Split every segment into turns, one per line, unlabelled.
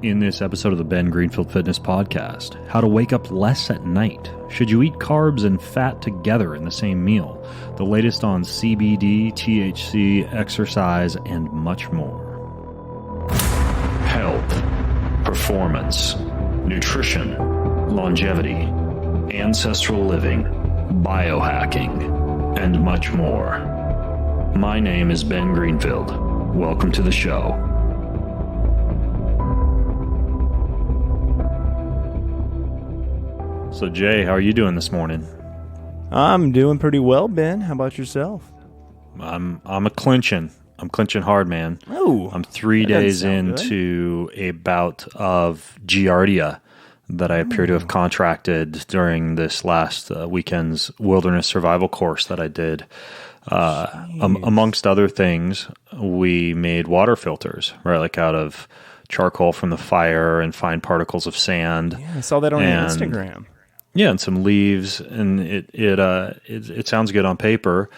In this episode of the Ben Greenfield Fitness Podcast, how to wake up less at night. Should you eat carbs and fat together in the same meal? The latest on CBD, THC, exercise, and much more. Health, performance, nutrition, longevity, ancestral living, biohacking, and much more. My name is Ben Greenfield. Welcome to the show. So Jay, how are you doing this morning?
I'm doing pretty well, Ben. How about yourself?
I'm clinching. I'm clinching hard, man.
Oh,
I'm 3 days into a bout of Giardia that I appear to have contracted during this last weekend's wilderness survival course that I did. Amongst other things, we made water filters, right? Like out of charcoal from the fire and fine particles of sand.
Yeah, I saw that on your Instagram.
Yeah, and some leaves, and it sounds good on paper,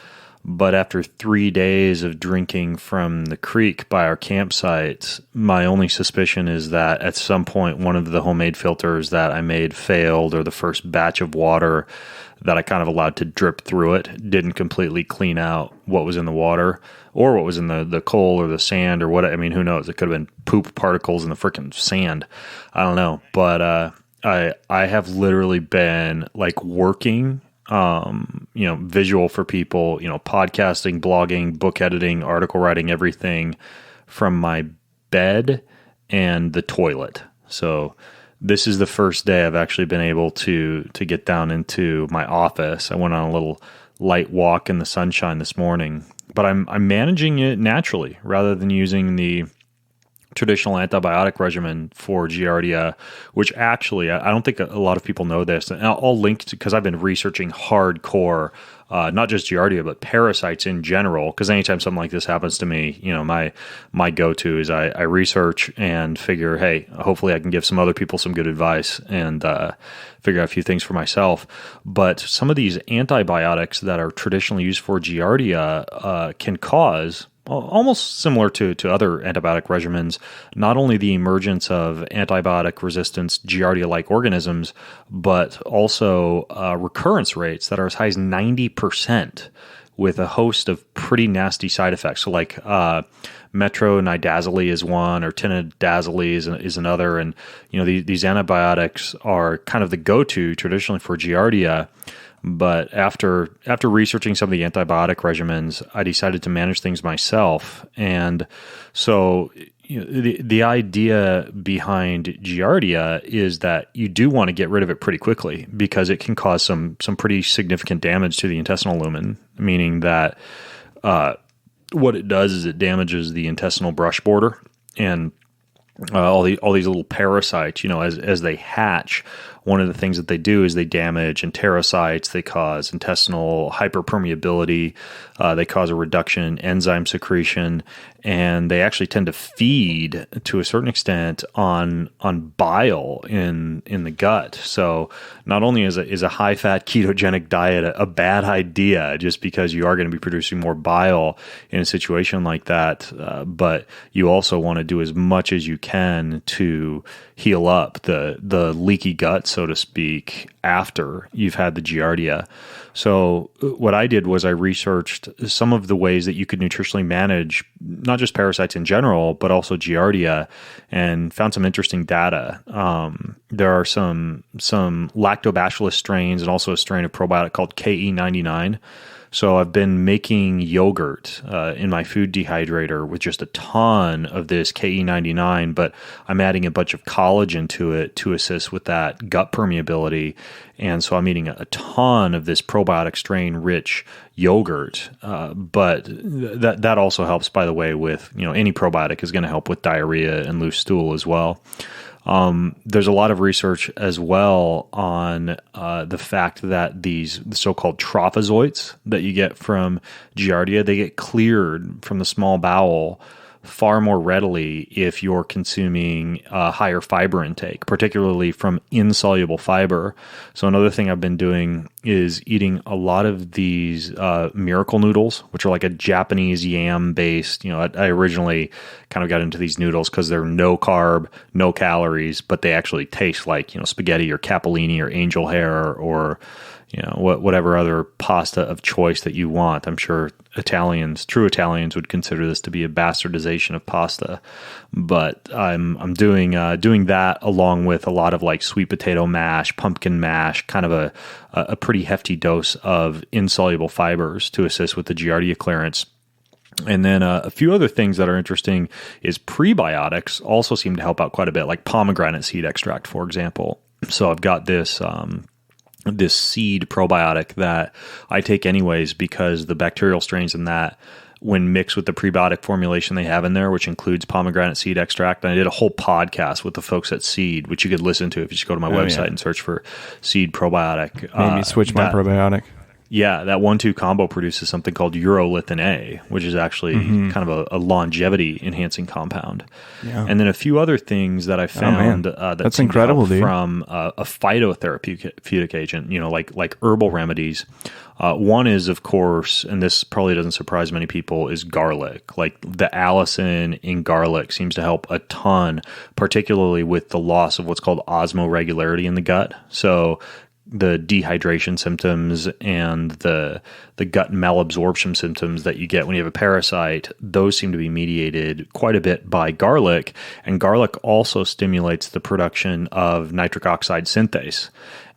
but after 3 days of drinking from the creek by our campsite, my only suspicion is that at some point one of the homemade filters that I made failed, or the first batch of water that I kind of allowed to drip through it didn't completely clean out what was in the water, or what was in the coal or the sand or what. I mean, who knows? It could have been poop particles in the freaking sand. I don't know, but I have literally been like working, visual for people, podcasting, blogging, book editing, article writing, everything from my bed and the toilet. So this is the first day I've actually been able to get down into my office. I went on a little light walk in the sunshine this morning, but I'm managing it naturally rather than using the traditional antibiotic regimen for Giardia, which actually, I don't think a lot of people know this. And I'll link to, because I've been researching hardcore, not just Giardia, but parasites in general. Because anytime something like this happens to me, my go-to is I research and figure, hey, hopefully I can give some other people some good advice and figure out a few things for myself. But some of these antibiotics that are traditionally used for Giardia can cause, almost similar to other antibiotic regimens, not only the emergence of antibiotic resistance Giardia-like organisms, but also recurrence rates that are as high as 90%, with a host of pretty nasty side effects. So like metronidazole is one, or tinidazole is another. And these antibiotics are kind of the go-to traditionally for Giardia. But after researching some of the antibiotic regimens, I decided to manage things myself. And so the idea behind Giardia is that you do want to get rid of it pretty quickly, because it can cause some pretty significant damage to the intestinal lumen, meaning that what it does is it damages the intestinal brush border, and all these little parasites, as they hatch, one of the things that they do is they damage enterocytes, they cause intestinal hyperpermeability, they cause a reduction in enzyme secretion, and they actually tend to feed to a certain extent on bile in the gut. So not only is a high-fat ketogenic diet a bad idea just because you are going to be producing more bile in a situation like that, but you also want to do as much as you can to heal up the leaky gut, so to speak, after you've had the Giardia. So what I did was I researched some of the ways that you could nutritionally manage not just parasites in general, but also Giardia, and found some interesting data. There are some lactobacillus strains and also a strain of probiotic called KE99. So I've been making yogurt in my food dehydrator with just a ton of this KE99, but I'm adding a bunch of collagen to it to assist with that gut permeability. And so I'm eating a ton of this probiotic strain-rich yogurt. But that also helps, by the way, with, any probiotic is going to help with diarrhea and loose stool as well. There's a lot of research as well on the fact that these so-called trophozoites that you get from Giardia, they get cleared from the small bowel far more readily if you're consuming a higher fiber intake, particularly from insoluble fiber. So another thing I've been doing is eating a lot of these miracle noodles, which are like a Japanese yam based. I originally kind of got into these noodles because they're no carb, no calories, but they actually taste like spaghetti or capellini or angel hair or whatever other pasta of choice that you want. I'm sure true Italians would consider this to be a bastardization of pasta, but I'm doing that along with a lot of like sweet potato mash, pumpkin mash, kind of a pretty hefty dose of insoluble fibers to assist with the Giardia clearance. And then a few other things that are interesting is prebiotics also seem to help out quite a bit, like pomegranate seed extract, for example. So I've got this seed probiotic that I take anyways because the bacterial strains in that, when mixed with the prebiotic formulation they have in there, which includes pomegranate seed extract, and I did a whole podcast with the folks at Seed, which you could listen to if you just go to my website and search for Seed probiotic.
Made me switch my probiotic.
Yeah, that 1-2 combo produces something called urolithin A, which is actually kind of a longevity enhancing compound. Yeah. And then a few other things that I found that's incredible from a phytotherapeutic agent, like herbal remedies. One is, of course, and this probably doesn't surprise many people, is garlic. Like the allicin in garlic seems to help a ton, particularly with the loss of what's called osmoregularity in the gut. So the dehydration symptoms and the gut malabsorption symptoms that you get when you have a parasite, those seem to be mediated quite a bit by garlic. And garlic also stimulates the production of nitric oxide synthase.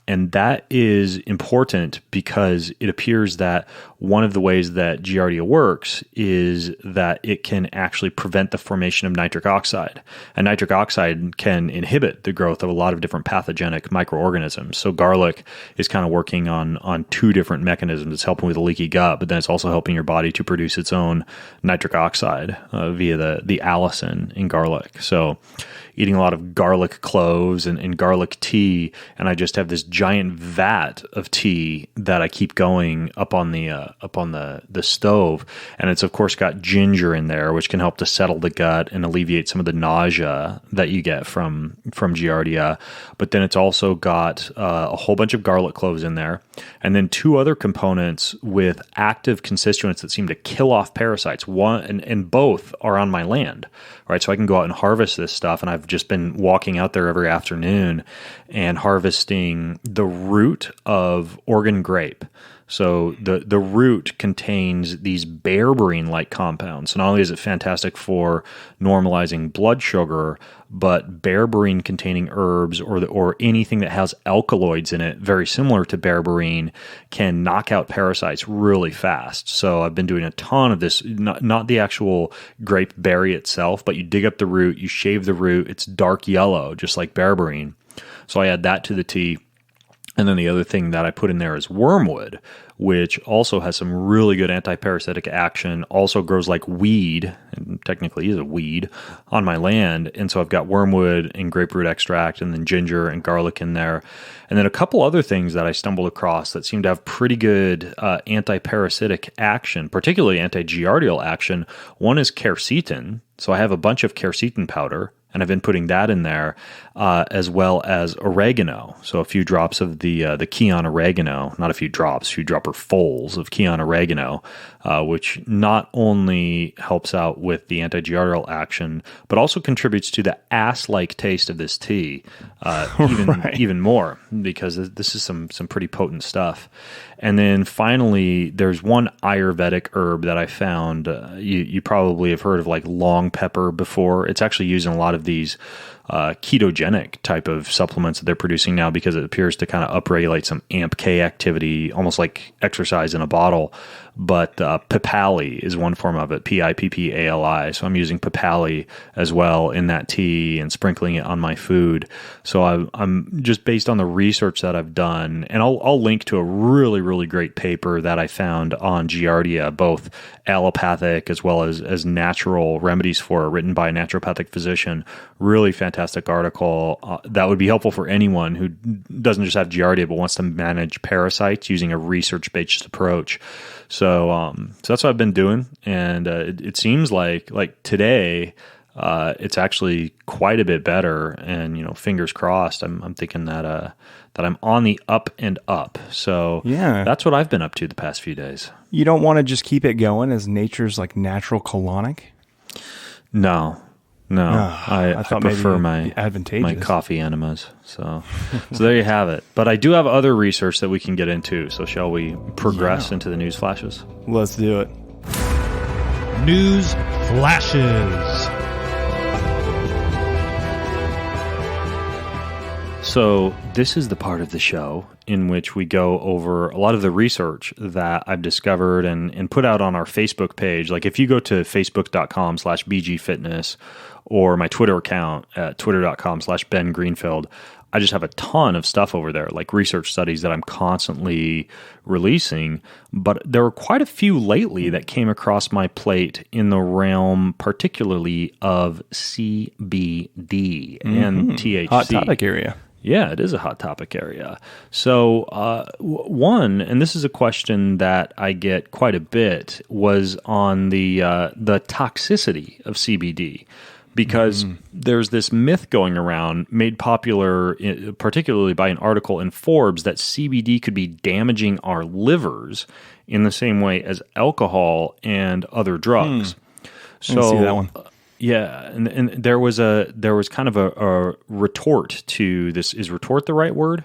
And that is important because it appears that one of the ways that Giardia works is that it can actually prevent the formation of nitric oxide. And nitric oxide can inhibit the growth of a lot of different pathogenic microorganisms. So garlic is kind of working on two different mechanisms. It's helping with a leaky gut, but then it's also helping your body to produce its own nitric oxide via the allicin in garlic. So eating a lot of garlic cloves and garlic tea, and I just have this giant vat of tea that I keep going up on the stove, and it's of course got ginger in there, which can help to settle the gut and alleviate some of the nausea that you get from Giardia. But then it's also got a whole bunch of garlic cloves in there, and then two other components with active constituents that seem to kill off parasites. One and both are on my land, right? So I can go out and harvest this stuff, and I've just been walking out there every afternoon and harvesting the root of Oregon grape. So the root contains these berberine-like compounds. So not only is it fantastic for normalizing blood sugar, but berberine-containing herbs or anything that has alkaloids in it, very similar to berberine, can knock out parasites really fast. So I've been doing a ton of this, not the actual grape berry itself, but you dig up the root, you shave the root, it's dark yellow, just like berberine. So I add that to the tea. And then the other thing that I put in there is wormwood, which also has some really good anti-parasitic action, also grows like weed, and technically is a weed, on my land. And so I've got wormwood and grapefruit extract and then ginger and garlic in there. And then a couple other things that I stumbled across that seem to have pretty good anti-parasitic action, particularly anti-giardial action. One is quercetin. So I have a bunch of quercetin powder, and I've been putting that in there, as well as oregano. So a few drops of the Kion oregano, not a few drops, a few dropperfuls of Kion oregano, which not only helps out with the anti-giardial action, but also contributes to the ass-like taste of this tea, even more, because this is some pretty potent stuff. And then finally, there's one Ayurvedic herb that I found. You probably have heard of like long pepper before. It's actually used in a lot of these ketogenic type of supplements that they're producing now because it appears to kind of upregulate some AMP-K activity, almost like exercise in a bottle. But Pipali is one form of it, Pippali. So I'm using Pipali as well in that tea and sprinkling it on my food. So I'm just based on the research that I've done, and I'll link to a really, really great paper that I found on Giardia, both allopathic as well as natural remedies for it, written by a naturopathic physician. Really fantastic fantastic article that would be helpful for anyone who doesn't just have Giardia but wants to manage parasites using a research-based approach. So that's what I've been doing, and it seems like today it's actually quite a bit better. And fingers crossed. I'm thinking that I'm on the up and up. So
Yeah.
that's what I've been up to the past few days.
You don't want to just keep it going as nature's like natural colonic?
No. I
thought
prefer
maybe
my
it'd be advantageous.
my coffee enemas. So there you have it. But I do have other research that we can get into. So shall we progress into the news flashes?
Let's do it.
News flashes.
So this is the part of the show in which we go over a lot of the research that I've discovered and put out on our Facebook page. Like if you go to facebook.com/bgfitness or my Twitter account at twitter.com/Ben Greenfield, I just have a ton of stuff over there, like research studies that I'm constantly releasing. But there were quite a few lately that came across my plate in the realm, particularly of CBD and THC.
Hot topic area.
Yeah, it is a hot topic area. So one, and this is a question that I get quite a bit, was on the toxicity of CBD. Because there's this myth going around, made popular particularly by an article in Forbes, that CBD could be damaging our livers in the same way as alcohol and other drugs. So,
I didn't see that one.
Yeah, and there was kind of a retort to this. Is retort the right word?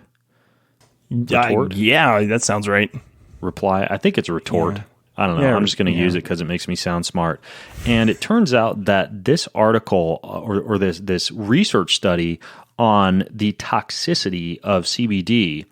Retort?
Yeah, that sounds right.
Reply? I think it's a retort.
Yeah.
I don't know.
Yeah,
I'm just going to use it because it makes me sound smart. And it turns out that this article or this research study on the toxicity of CBD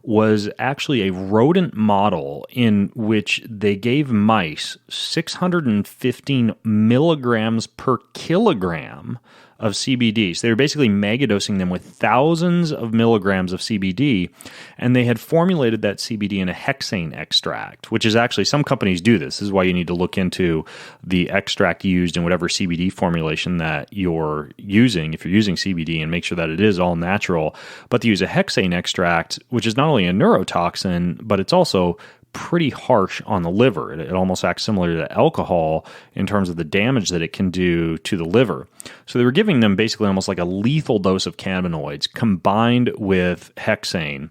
was actually a rodent model in which they gave mice 615 milligrams per kilogram of CBD. So they were basically megadosing them with thousands of milligrams of CBD, and they had formulated that CBD in a hexane extract, which is actually, some companies do this. This is why you need to look into the extract used in whatever CBD formulation that you're using, if you're using CBD, and make sure that it is all natural. But they use a hexane extract, which is not only a neurotoxin, but it's also pretty harsh on the liver. It almost acts similar to alcohol in terms of the damage that it can do to the liver. So they were giving them basically almost like a lethal dose of cannabinoids combined with hexane.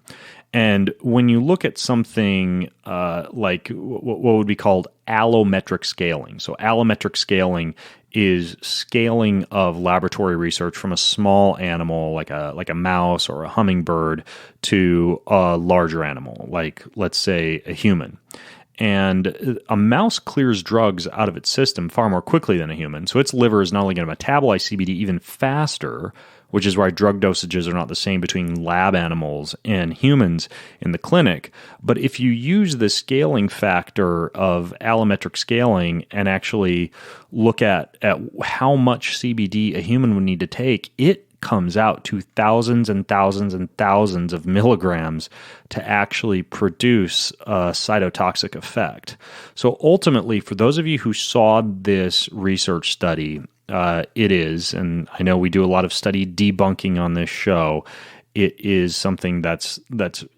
And when you look at something like what would be called allometric scaling. So allometric scaling is scaling of laboratory research from a small animal like a mouse or a hummingbird to a larger animal, like let's say a human. And a mouse clears drugs out of its system far more quickly than a human. So its liver is not only going to metabolize CBD even faster, which is why drug dosages are not the same between lab animals and humans in the clinic. But if you use the scaling factor of allometric scaling and actually look at how much CBD a human would need to take, it comes out to thousands and thousands and thousands of milligrams to actually produce a cytotoxic effect. So ultimately, for those of you who saw this research study, it is, and I know we do a lot of study debunking on this show, it is something that's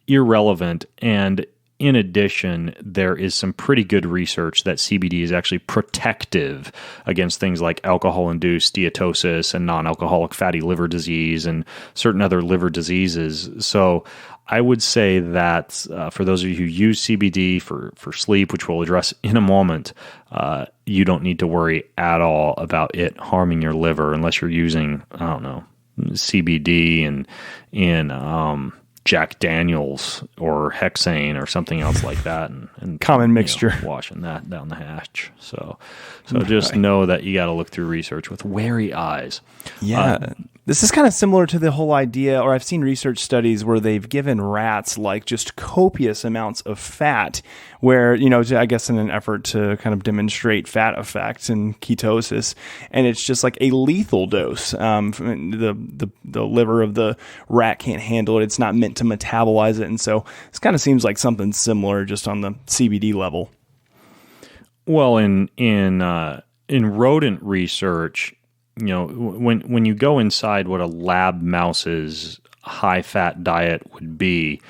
irrelevant. And in addition, there is some pretty good research that CBD is actually protective against things like alcohol-induced steatosis and non-alcoholic fatty liver disease and certain other liver diseases. So I would say that for those of you who use CBD for sleep, which we'll address in a moment, you don't need to worry at all about it harming your liver unless you're using, I don't know, CBD in Jack Daniels or hexane or something else like that, and
Common mixture.
Washing that down the hatch. So just know that you got to look through research with wary eyes.
Yeah. This is kind of similar to the whole idea, or I've seen research studies where they've given rats like just copious amounts of fat where, I guess in an effort to kind of demonstrate fat effects and ketosis. And it's just like a lethal dose. The liver of the rat can't handle it. It's not meant to metabolize it. And so this kind of seems like something similar just on the CBD level.
Well, in rodent research, when you go inside what a lab mouse's high-fat diet would be,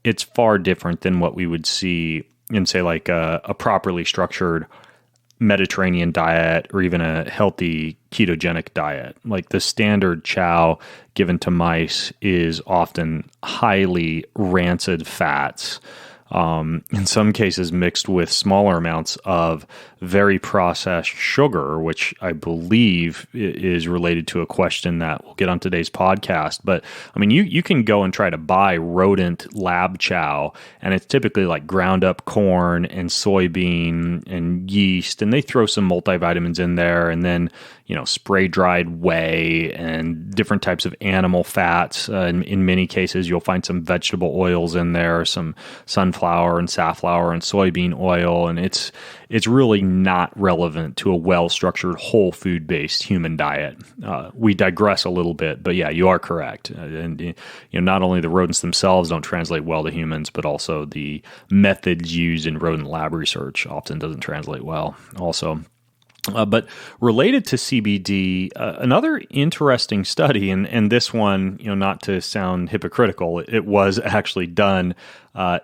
it's far different than what we would see in, say, like a properly structured Mediterranean diet or even a healthy ketogenic diet. Like the standard chow given to mice is often highly rancid fats, in some cases mixed with smaller amounts of very processed sugar, which I believe is related to a question that we'll get on today's podcast. But I mean, you can go and try to buy rodent lab chow, and it's typically like ground up corn and soybean and yeast, and they throw some multivitamins in there, and then spray dried whey and different types of animal fats. In many cases, you'll find some vegetable oils in there, some sunflower and safflower and soybean oil, and it's really not relevant to a well-structured whole food-based human diet. We digress a little bit, but yeah, you are correct. And not only the rodents themselves don't translate well to humans, but also the methods used in rodent lab research often doesn't translate well also. But related to CBD, another interesting study, and this one, not to sound hypocritical, it was actually done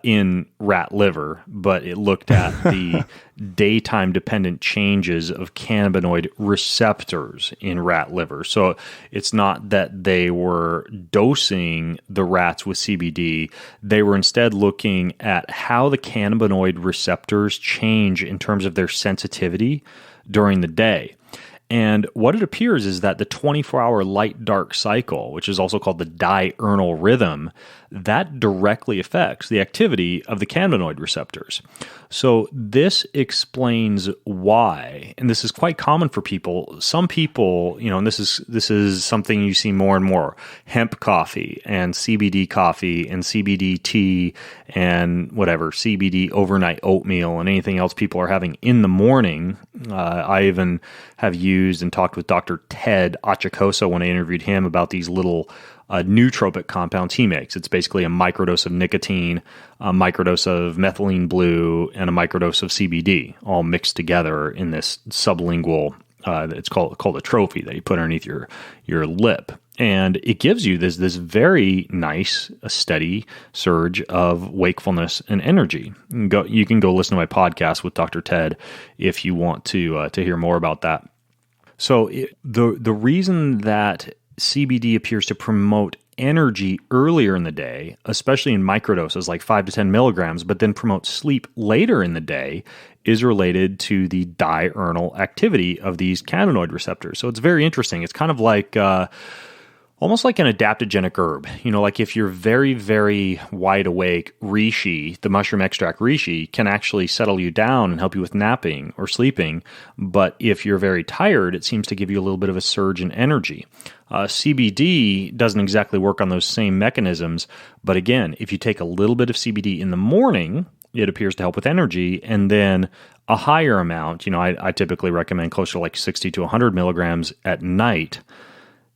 in rat liver, but it looked at the daytime-dependent changes of cannabinoid receptors in rat liver. So it's not that they were dosing the rats with CBD. They were instead looking at how the cannabinoid receptors change in terms of their sensitivity during the day. And what it appears is that the 24-hour light-dark cycle, which is also called the diurnal rhythm, that directly affects the activity of the cannabinoid receptors. So this explains why, and this is quite common for people. Some people, and this is something you see more and more, hemp coffee and CBD tea and whatever, CBD overnight oatmeal and anything else people are having in the morning. I even have used and talked with Dr. Ted Achacoso when I interviewed him about these little nootropic compounds he makes. It's basically a microdose of nicotine, a microdose of methylene blue, and a microdose of CBD, all mixed together in this sublingual. It's called a trophy that you put underneath your lip, and it gives you this very nice, steady surge of wakefulness and energy. You can go listen to my podcast with Dr. Ted if you want to hear more about that. So the reason that CBD appears to promote energy earlier in the day, especially in microdoses like 5 to 10 milligrams, but then promote sleep later in the day, is related to the diurnal activity of these cannabinoid receptors. So it's very interesting. It's kind of like almost like an adaptogenic herb. Like if you're very, very wide awake, reishi, the mushroom extract reishi, can actually settle you down and help you with napping or sleeping. But if you're very tired, it seems to give you a little bit of a surge in energy. CBD doesn't exactly work on those same mechanisms. But again, if you take a little bit of CBD in the morning, it appears to help with energy, and then a higher amount, I typically recommend closer to like 60 to 100 milligrams at night.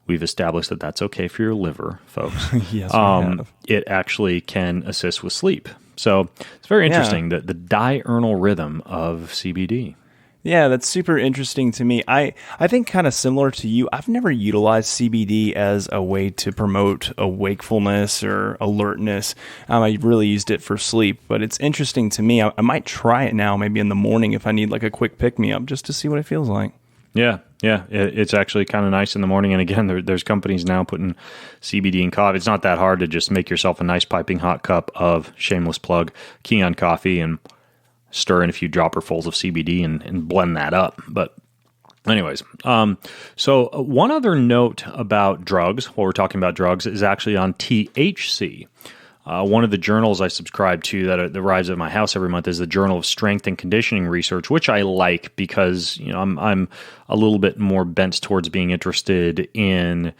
We've established that that's okay for your liver, folks.
Yes, we have.
It actually can assist with sleep. So it's very interesting, that the diurnal rhythm of CBD.
Yeah, that's super interesting to me. I think kind of similar to you, I've never utilized CBD as a way to promote a wakefulness or alertness. I really used it for sleep, but it's interesting to me. I might try it now, maybe in the morning if I need like a quick pick-me-up, just to see what it feels like.
Yeah, it's actually kind of nice in the morning. And again, there's companies now putting CBD in coffee. It's not that hard to just make yourself a nice piping hot cup of, shameless plug, Kion coffee and stir in a few dropperfuls of CBD and blend that up. But anyways, so one other note about drugs, while we're talking about drugs, is actually on THC. One of the journals I subscribe to that arrives at my house every month is the Journal of Strength and Conditioning Research, which I like because I'm a little bit more bent towards being interested in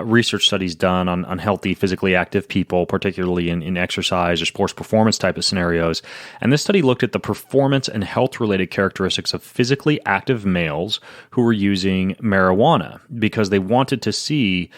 research studies done on healthy, physically active people, particularly in exercise or sports performance type of scenarios. And this study looked at the performance and health-related characteristics of physically active males who were using marijuana because they wanted to see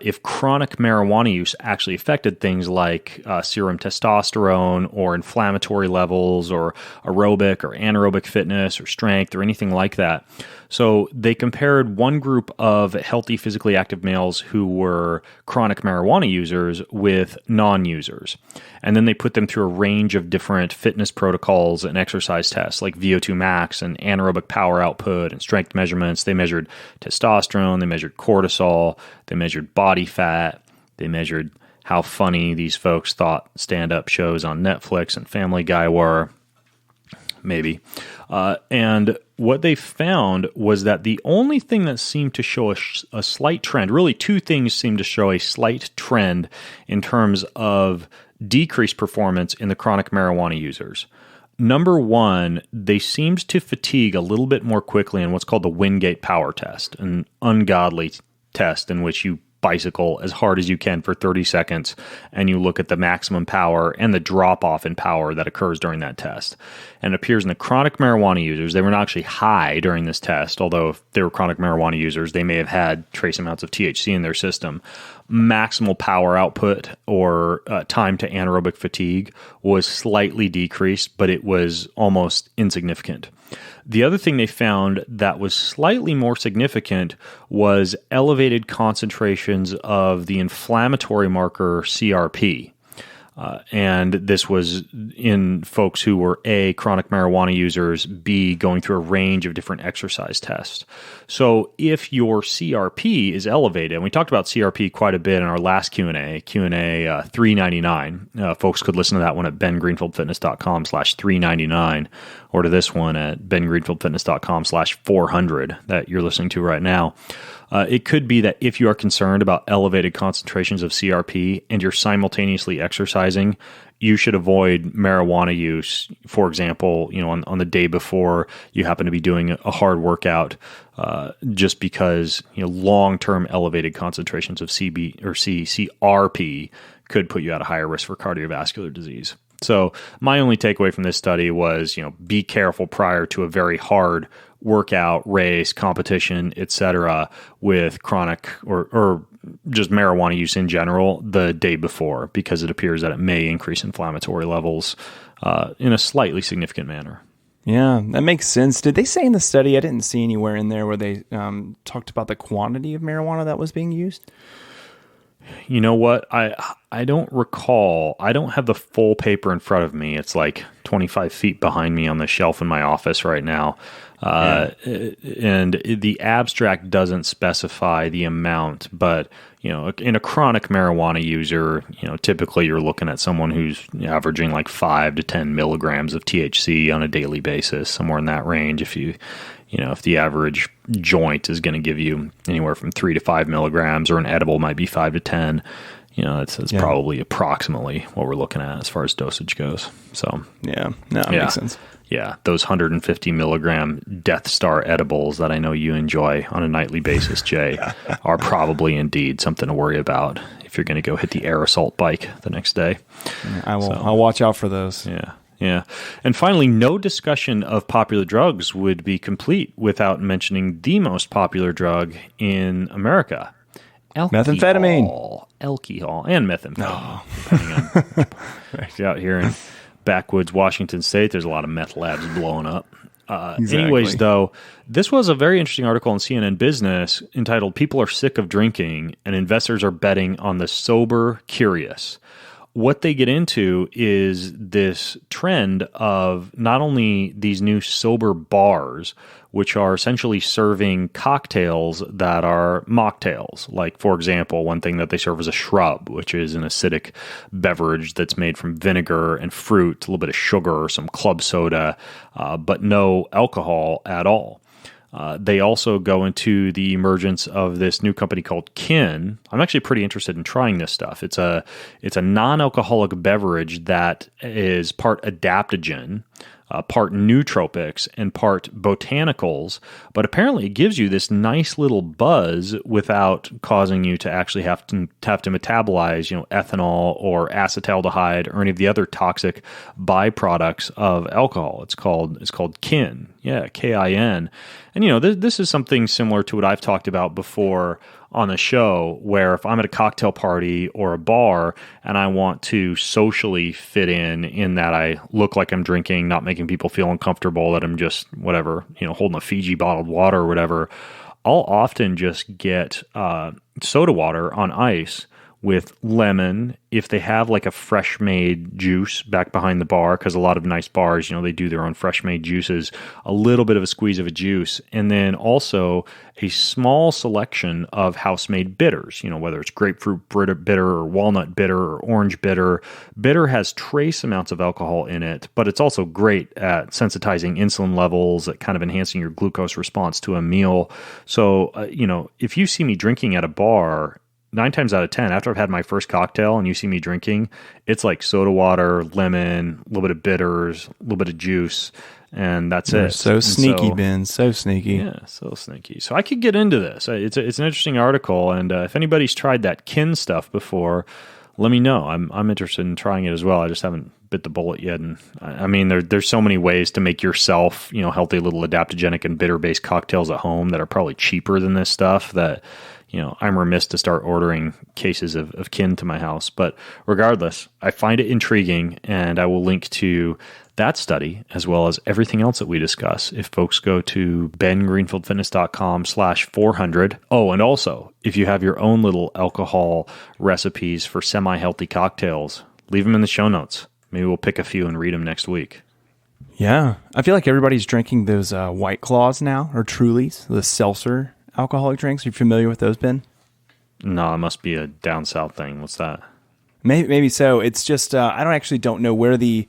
if chronic marijuana use actually affected things like serum testosterone or inflammatory levels or aerobic or anaerobic fitness or strength or anything like that. So they compared one group of healthy, physically active males who were chronic marijuana users with non-users. And then they put them through a range of different fitness protocols and exercise tests like VO2 max and anaerobic power output and strength measurements. They measured testosterone, they measured cortisol, they measured body fat, they measured how funny these folks thought stand-up shows on Netflix and Family Guy were. Maybe. And what they found was that the only thing that seemed to show a slight trend, really two things seemed to show a slight trend in terms of decreased performance in the chronic marijuana users. Number one, they seemed to fatigue a little bit more quickly in what's called the Wingate power test, an ungodly test in which you bicycle as hard as you can for 30 seconds, and you look at the maximum power and the drop-off in power that occurs during that test. And it appears in the chronic marijuana users, they were not actually high during this test, although if they were chronic marijuana users, they may have had trace amounts of THC in their system. Maximal power output or time to anaerobic fatigue was slightly decreased, but it was almost insignificant. The other thing they found that was slightly more significant was elevated concentrations of the inflammatory marker CRP. And this was in folks who were A, chronic marijuana users, B, going through a range of different exercise tests. So if your CRP is elevated, and we talked about CRP quite a bit in our last Q&A 399. Folks could listen to that one at bengreenfieldfitness.com/399 or to this one at bengreenfieldfitness.com/400 that you're listening to right now. It could be that if you are concerned about elevated concentrations of CRP and you're simultaneously exercising, you should avoid marijuana use. For example, on the day before you happen to be doing a hard workout, just because long-term elevated concentrations of CRP could put you at a higher risk for cardiovascular disease. So my only takeaway from this study was, be careful prior to a very hard workout, race, competition, etc., with chronic or just marijuana use in general the day before, because it appears that it may increase inflammatory levels in a slightly significant manner.
Yeah, that makes sense. Did they say in the study, I didn't see anywhere in there where they talked about the quantity of marijuana that was being used?
You know what? I don't recall. I don't have the full paper in front of me. It's like 25 feet behind me on the shelf in my office right now. And the abstract doesn't specify the amount, but in a chronic marijuana user, typically you're looking at someone who's averaging like 5 to 10 milligrams of THC on a daily basis, somewhere in that range. If the average joint is going to give you anywhere from 3 to 5 milligrams, or an edible might be 5 to 10, it's probably approximately what we're looking at as far as dosage goes. So
that makes sense.
Yeah, those 150 milligram Death Star edibles that I know you enjoy on a nightly basis, Jay, are probably indeed something to worry about if you're going to go hit the air assault bike the next day.
I will. I'll watch out for those.
Yeah. And finally, no discussion of popular drugs would be complete without mentioning the most popular drug in America.
Methamphetamine.
Alcohol and methamphetamine. If you're out here in backwoods Washington State, there's a lot of meth labs blowing up.
Exactly.
Anyways, though, this was a very interesting article on CNN Business entitled "People Are Sick of Drinking and Investors Are Betting on the Sober Curious." What they get into is this trend of not only these new sober bars, which are essentially serving cocktails that are mocktails. Like, for example, one thing that they serve is a shrub, which is an acidic beverage that's made from vinegar and fruit, a little bit of sugar, some club soda, but no alcohol at all. They also go into the emergence of this new company called Kin. I'm actually pretty interested in trying this stuff. It's a non-alcoholic beverage that is part adaptogen, part nootropics and part botanicals, but apparently it gives you this nice little buzz without causing you to actually have to metabolize, ethanol or acetaldehyde or any of the other toxic byproducts of alcohol. It's called kin. Yeah, KIN. And this is something similar to what I've talked about before on the show, where if I'm at a cocktail party or a bar and I want to socially fit in that I look like I'm drinking, not making people feel uncomfortable, that I'm just whatever, holding a Fiji bottled water or whatever, I'll often just get soda water on ice with lemon, if they have like a fresh made juice back behind the bar, because a lot of nice bars, they do their own fresh made juices, a little bit of a squeeze of a juice, and then also a small selection of house made bitters, whether it's grapefruit bitter or walnut bitter or orange bitter. Bitter has trace amounts of alcohol in it, but it's also great at sensitizing insulin levels, at kind of enhancing your glucose response to a meal. So, if you see me drinking at a bar, 9 times out of 10, after I've had my first cocktail and you see me drinking, it's like soda water, lemon, a little bit of bitters, a little bit of juice, and that's it.
So sneaky, Ben. So sneaky.
Yeah, so sneaky. So I could get into this. It's an interesting article, and if anybody's tried that kin stuff before, let me know. I'm interested in trying it as well. I just haven't bit the bullet yet. And I mean, there's so many ways to make yourself, healthy little adaptogenic and bitter-based cocktails at home that are probably cheaper than this stuff that I'm remiss to start ordering cases of kin to my house. But regardless, I find it intriguing, and I will link to that study as well as everything else that we discuss if folks go to bengreenfieldfitness.com/400. Oh, and also, if you have your own little alcohol recipes for semi-healthy cocktails, leave them in the show notes. Maybe we'll pick a few and read them next week.
Yeah. I feel like everybody's drinking those White Claws now, or Trulies, the seltzer alcoholic drinks. Are you familiar with those, Ben?
No, it must be a down south thing. What's that?
Maybe so. It's just I don't know where the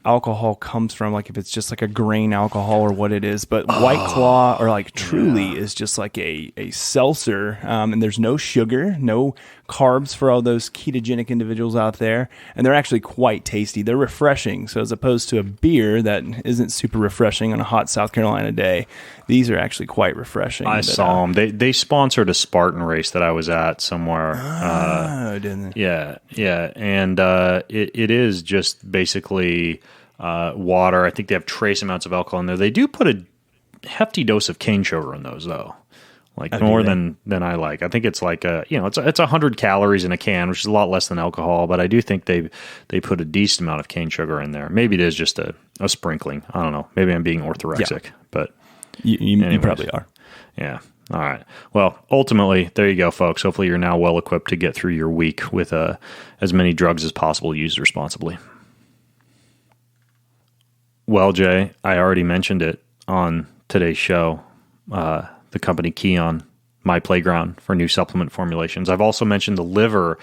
alcohol comes from, like if it's just like a grain alcohol or what it is, but White Claw or like Truly is just like a seltzer, and there's no sugar, no carbs for all those ketogenic individuals out there, and they're actually quite tasty. They're refreshing, so as opposed to a beer that isn't super refreshing on a hot South Carolina day, these are actually quite refreshing.
I saw them. They sponsored a Spartan race that I was at somewhere.
Didn't they?
Yeah, and it is just basically water. I think they have trace amounts of alcohol in there. They do put a hefty dose of cane sugar in those, though, like more than I like. I think it's like it's 100 calories in a can, which is a lot less than alcohol. But I do think they put a decent amount of cane sugar in there. Maybe it is just a sprinkling. I don't know. Maybe I'm being orthorexic, but
you probably are.
Yeah. All right. Well, ultimately, there you go, folks. Hopefully, you're now well equipped to get through your week with as many drugs as possible used responsibly. Well, Jay, I already mentioned it on today's show, the company Kion, my playground for new supplement formulations. I've also mentioned the liver,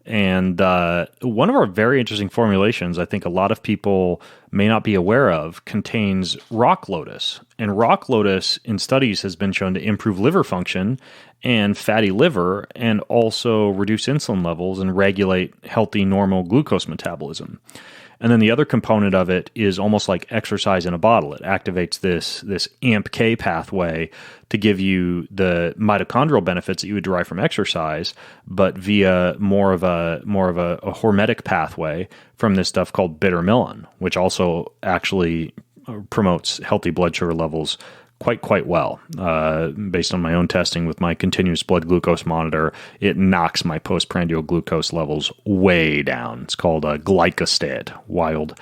and one of our very interesting formulations, I think a lot of people may not be aware of, contains rock lotus. And rock lotus in studies has been shown to improve liver function and fatty liver, and also reduce insulin levels and regulate healthy, normal glucose metabolism. And then the other component of it is almost like exercise in a bottle. It activates this AMP-K pathway to give you the mitochondrial benefits that you would derive from exercise, but via more of a hormetic pathway from this stuff called bitter melon, which also actually promotes healthy blood sugar levels quite well. Based on my own testing with my continuous blood glucose monitor, it knocks my postprandial glucose levels way down. It's called a glycostate, wild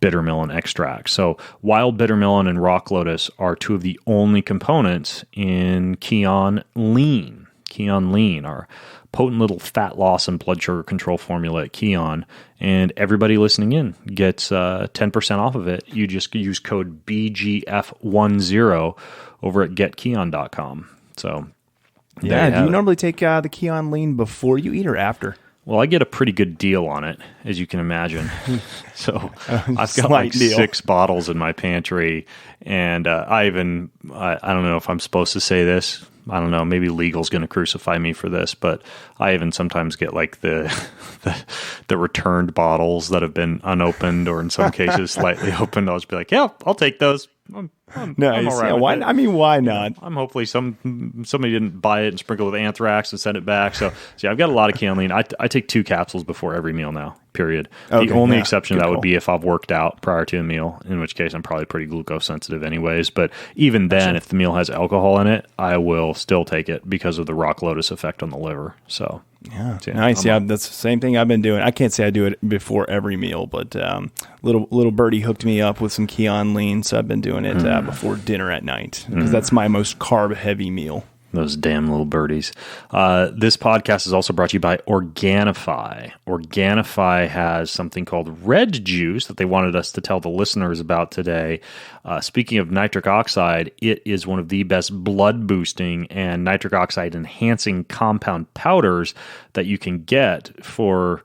bitter melon extract. So wild bitter melon and rock lotus are two of the only components in Kion Lean. Kion Lean, our potent little fat loss and blood sugar control formula at Kion. And everybody listening in gets 10% off of it. You just use code BGF10 over at getkion.com. So,
yeah, do you normally take the Kion Lean before you eat or after?
Well, I get a pretty good deal on it, as you can imagine. So I've got like 6 bottles in my pantry, and I don't know if I'm supposed to say this, I don't know, maybe legal's going to crucify me for this, but I even sometimes get like the returned bottles that have been unopened or in some cases slightly opened. I'll just be like, yeah, I'll take those. I'm
Nice.
all right
Yeah,
with
why?
it.
I mean, why not?
I'm hopefully somebody didn't buy it and sprinkle it with anthrax and send it back. So yeah, I've got a lot of Caneline. I take 2 capsules before every meal now. Period.
Okay,
the only
yeah,
exception to
good
that would
call.
be if I've worked out prior to a meal, in which case I'm probably pretty glucose sensitive anyways. But even then, if the meal has alcohol in it, I will still take it because of the rock lotus effect on the liver. So
Yeah, nice. Yeah, that's the same thing I've been doing. I can't say I do it before every meal, but little birdie hooked me up with some Caneline, so I've been doing it before dinner at night because that's my most carb heavy meal.
Those damn little birdies. This podcast is also brought to you by Organifi. Organifi has something called red juice that they wanted us to tell the listeners about today. Speaking of nitric oxide, it is one of the best blood boosting and nitric oxide enhancing compound powders that you can get for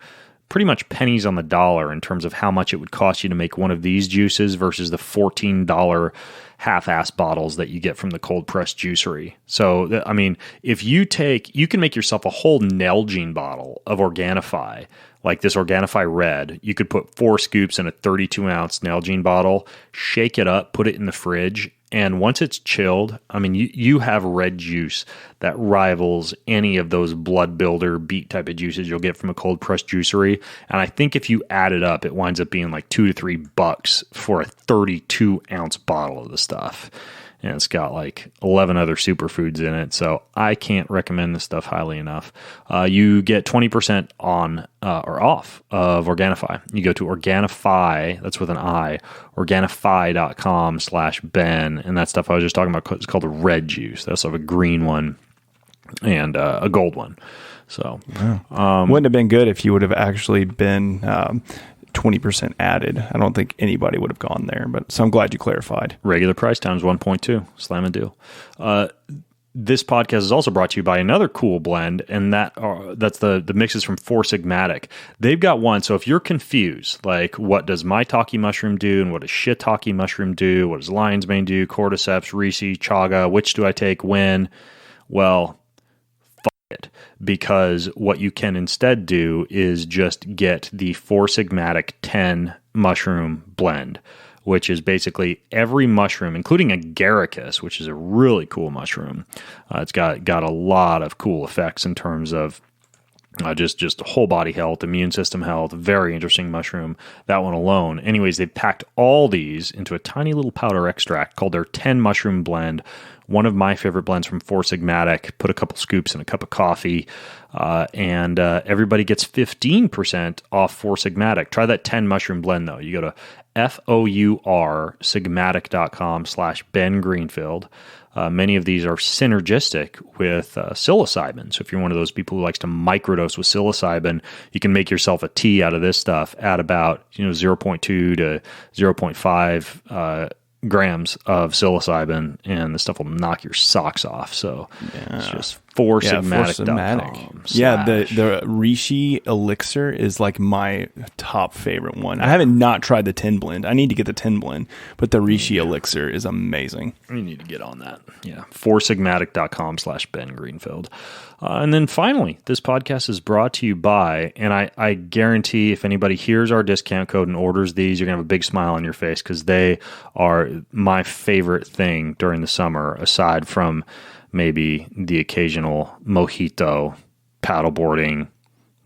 pretty much pennies on the dollar in terms of how much it would cost you to make one of these juices versus the $14 half-ass bottles that you get from the cold-pressed juicery. So, I mean, if you can make yourself a whole Nalgene bottle of Organifi, like this Organifi Red. You could put 4 scoops in a 32-ounce Nalgene bottle, shake it up, put it in the fridge, and once it's chilled, I mean, you have red juice that rivals any of those blood builder beet type of juices you'll get from a cold pressed juicery. And I think if you add it up, it winds up being like $2 to $3 for a 32-ounce bottle of the stuff. And it's got like 11 other superfoods in it. So I can't recommend this stuff highly enough. You get 20% on or off of Organifi. You go to Organifi, that's with an I, Organifi.com/Ben. And that stuff I was just talking about, it's called the red juice. They also have a green one and a gold one. So
wouldn't have been good if you would have actually been 20% added. I don't think anybody would have gone there, but so I'm glad you clarified.
Regular price times 1.2. Slam a deal. This podcast is also brought to you by another cool blend, and that's the mixes from Four Sigmatic. They've got one, so if you're confused, like what does maitake mushroom do, and what does shiitake mushroom do, what does lion's mane do, cordyceps, reishi, chaga, which do I take when? Well, it, because what you can instead do is just get the Four Sigmatic 10 mushroom blend, which is basically every mushroom, including agaricus, which is a really cool mushroom. It's got a lot of cool effects in terms of just whole body health, immune system health, very interesting mushroom, that one alone. Anyways, they packed all these into a tiny little powder extract called their 10 mushroom blend. One of my favorite blends from Four Sigmatic. Put a couple scoops in a cup of coffee, and everybody gets 15% off Four Sigmatic. Try that 10 mushroom blend though. You go to foursigmatic.com/Ben Greenfield. Many of these are synergistic with psilocybin. So if you're one of those people who likes to microdose with psilocybin, you can make yourself a tea out of this stuff at about 0.2 to 0.5 grams of psilocybin, and the stuff will knock your socks off. So it's just foursigmatic.com.
Yeah, the reishi elixir is like my top favorite one. I haven't not tried the 10 blend. I need to get the 10 blend, but the reishi elixir is amazing.
You need to get on that. Yeah, foursigmatic.com/Ben Greenfield. And then finally, this podcast is brought to you by, and I guarantee if anybody hears our discount code and orders these, you're going to have a big smile on your face because they are my favorite thing during the summer, aside from maybe the occasional mojito, paddleboarding, a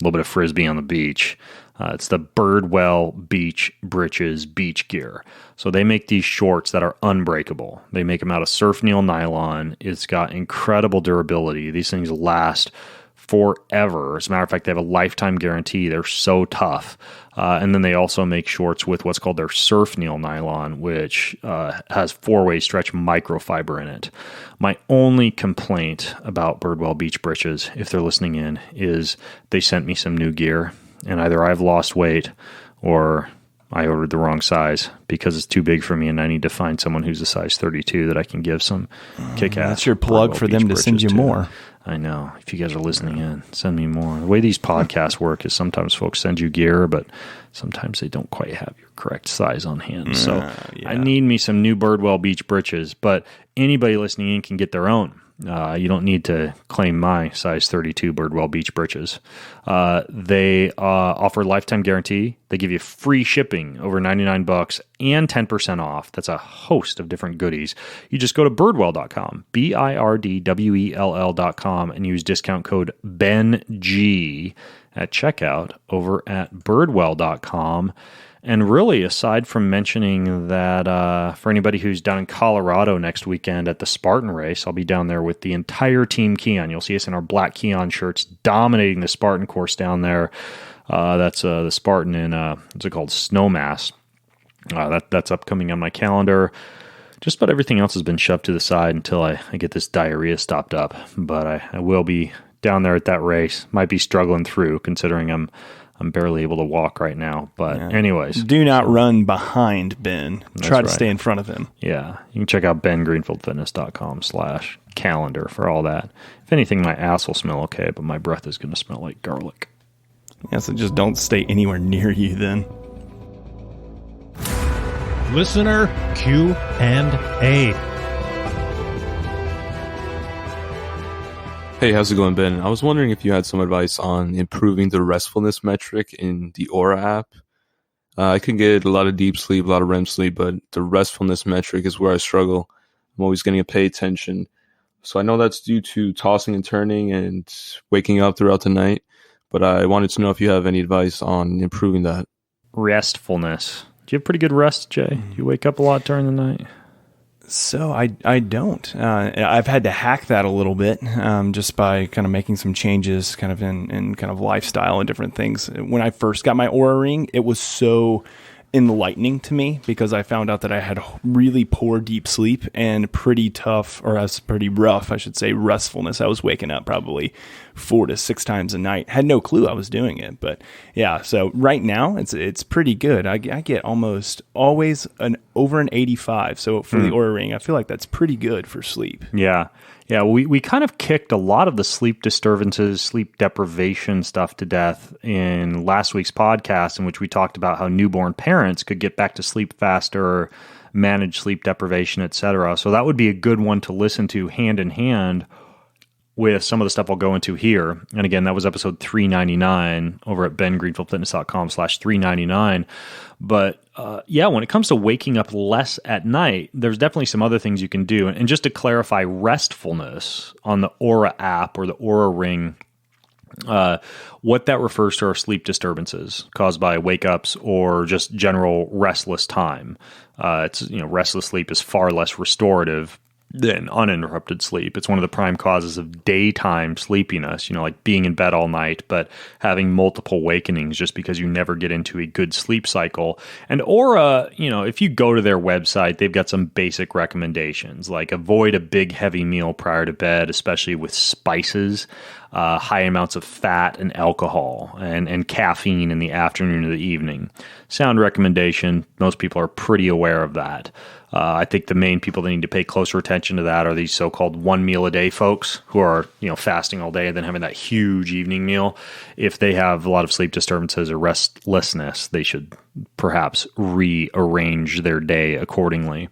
little bit of frisbee on the beach. It's the Birdwell Beach Britches beach gear. So they make these shorts that are unbreakable. They make them out of surf needle nylon. It's got incredible durability. These things last forever. As a matter of fact, they have a lifetime guarantee. They're so tough. And then they also make shorts with what's called their surf needle nylon, which has 4-way stretch microfiber in it. My only complaint about Birdwell Beach Britches, if they're listening in, is they sent me some new gear, and either I've lost weight or I ordered the wrong size because it's too big for me, and I need to find someone who's a size 32 that I can give some kick-ass.
That's your plug
Birdwell
for them
Beach
to send you
Britches
more.
to. I know. If you guys are listening in, send me more. The way these podcasts work is sometimes folks send you gear, but sometimes they don't quite have your correct size on hand. So I need me some new Birdwell Beach Britches, but anybody listening in can get their own. You don't need to claim my size 32 Birdwell Beach britches. They offer lifetime guarantee. They give you free shipping over $99 and 10% off. That's a host of different goodies. You just go to birdwell.com, birdwell.com, and use discount code BENG at checkout over at birdwell.com. And really, aside from mentioning that for anybody who's down in Colorado next weekend at the Spartan race, I'll be down there with the entire Team Keon. You'll see us in our black Keon shirts dominating the Spartan course down there. That's the Spartan in, what's it called, Snowmass. That's upcoming on my calendar. Just about everything else has been shoved to the side until I get this diarrhea stopped up. But I will be down there at that race. Might be struggling through, considering I'm barely able to walk right now. But anyways.
Do not run behind Ben. Try to stay in front of him.
Yeah. You can check out bengreenfieldfitness.com/calendar for all that. If anything, my ass will smell okay, but my breath is going to smell like garlic.
Yeah, so just don't stay anywhere near you then.
Listener Q&A.
Hey, how's it going, Ben? I was wondering if you had some advice on improving the restfulness metric in the Aura app. I can get a lot of deep sleep, a lot of REM sleep, but the restfulness metric is where I struggle. I'm always getting to pay attention. So I know that's due to tossing and turning and waking up throughout the night, but I wanted to know if you have any advice on improving that.
Restfulness. Do you have pretty good rest, Jay? Do you wake up a lot during the night?
So I don't. I've had to hack that a little bit just by kind of making some changes kind of in kind of lifestyle and different things. When I first got my Oura Ring, it was so enlightening to me because I found out that I had really poor deep sleep and pretty tough, or pretty rough, I should say, restfulness. I was waking up probably 4 to 6 times a night. Had no clue I was doing it, but yeah. So right now it's pretty good. I get almost always over an 85. So for the Oura Ring, I feel like that's pretty good for sleep.
Yeah. Yeah, we kind of kicked a lot of the sleep disturbances, sleep deprivation stuff to death in last week's podcast, in which we talked about how newborn parents could get back to sleep faster, manage sleep deprivation, etc. So that would be a good one to listen to hand in hand with some of the stuff I'll go into here. And again, that was episode 399 over at bengreenfieldfitness.com/399. But when it comes to waking up less at night, there's definitely some other things you can do. And just to clarify, restfulness on the Oura app or the Oura Ring, what that refers to are sleep disturbances caused by wake-ups or just general restless time. Restless sleep is far less restorative than uninterrupted sleep. It's one of the prime causes of daytime sleepiness, like being in bed all night, but having multiple awakenings just because you never get into a good sleep cycle. And Oura, if you go to their website, they've got some basic recommendations, like avoid a big heavy meal prior to bed, especially with spices, high amounts of fat and alcohol, and caffeine in the afternoon or the evening. Sound recommendation. Most people are pretty aware of that. I think the main people that need to pay closer attention to that are these so-called 1 meal a day folks who are, fasting all day and then having that huge evening meal. If they have a lot of sleep disturbances or restlessness, they should perhaps rearrange their day accordingly.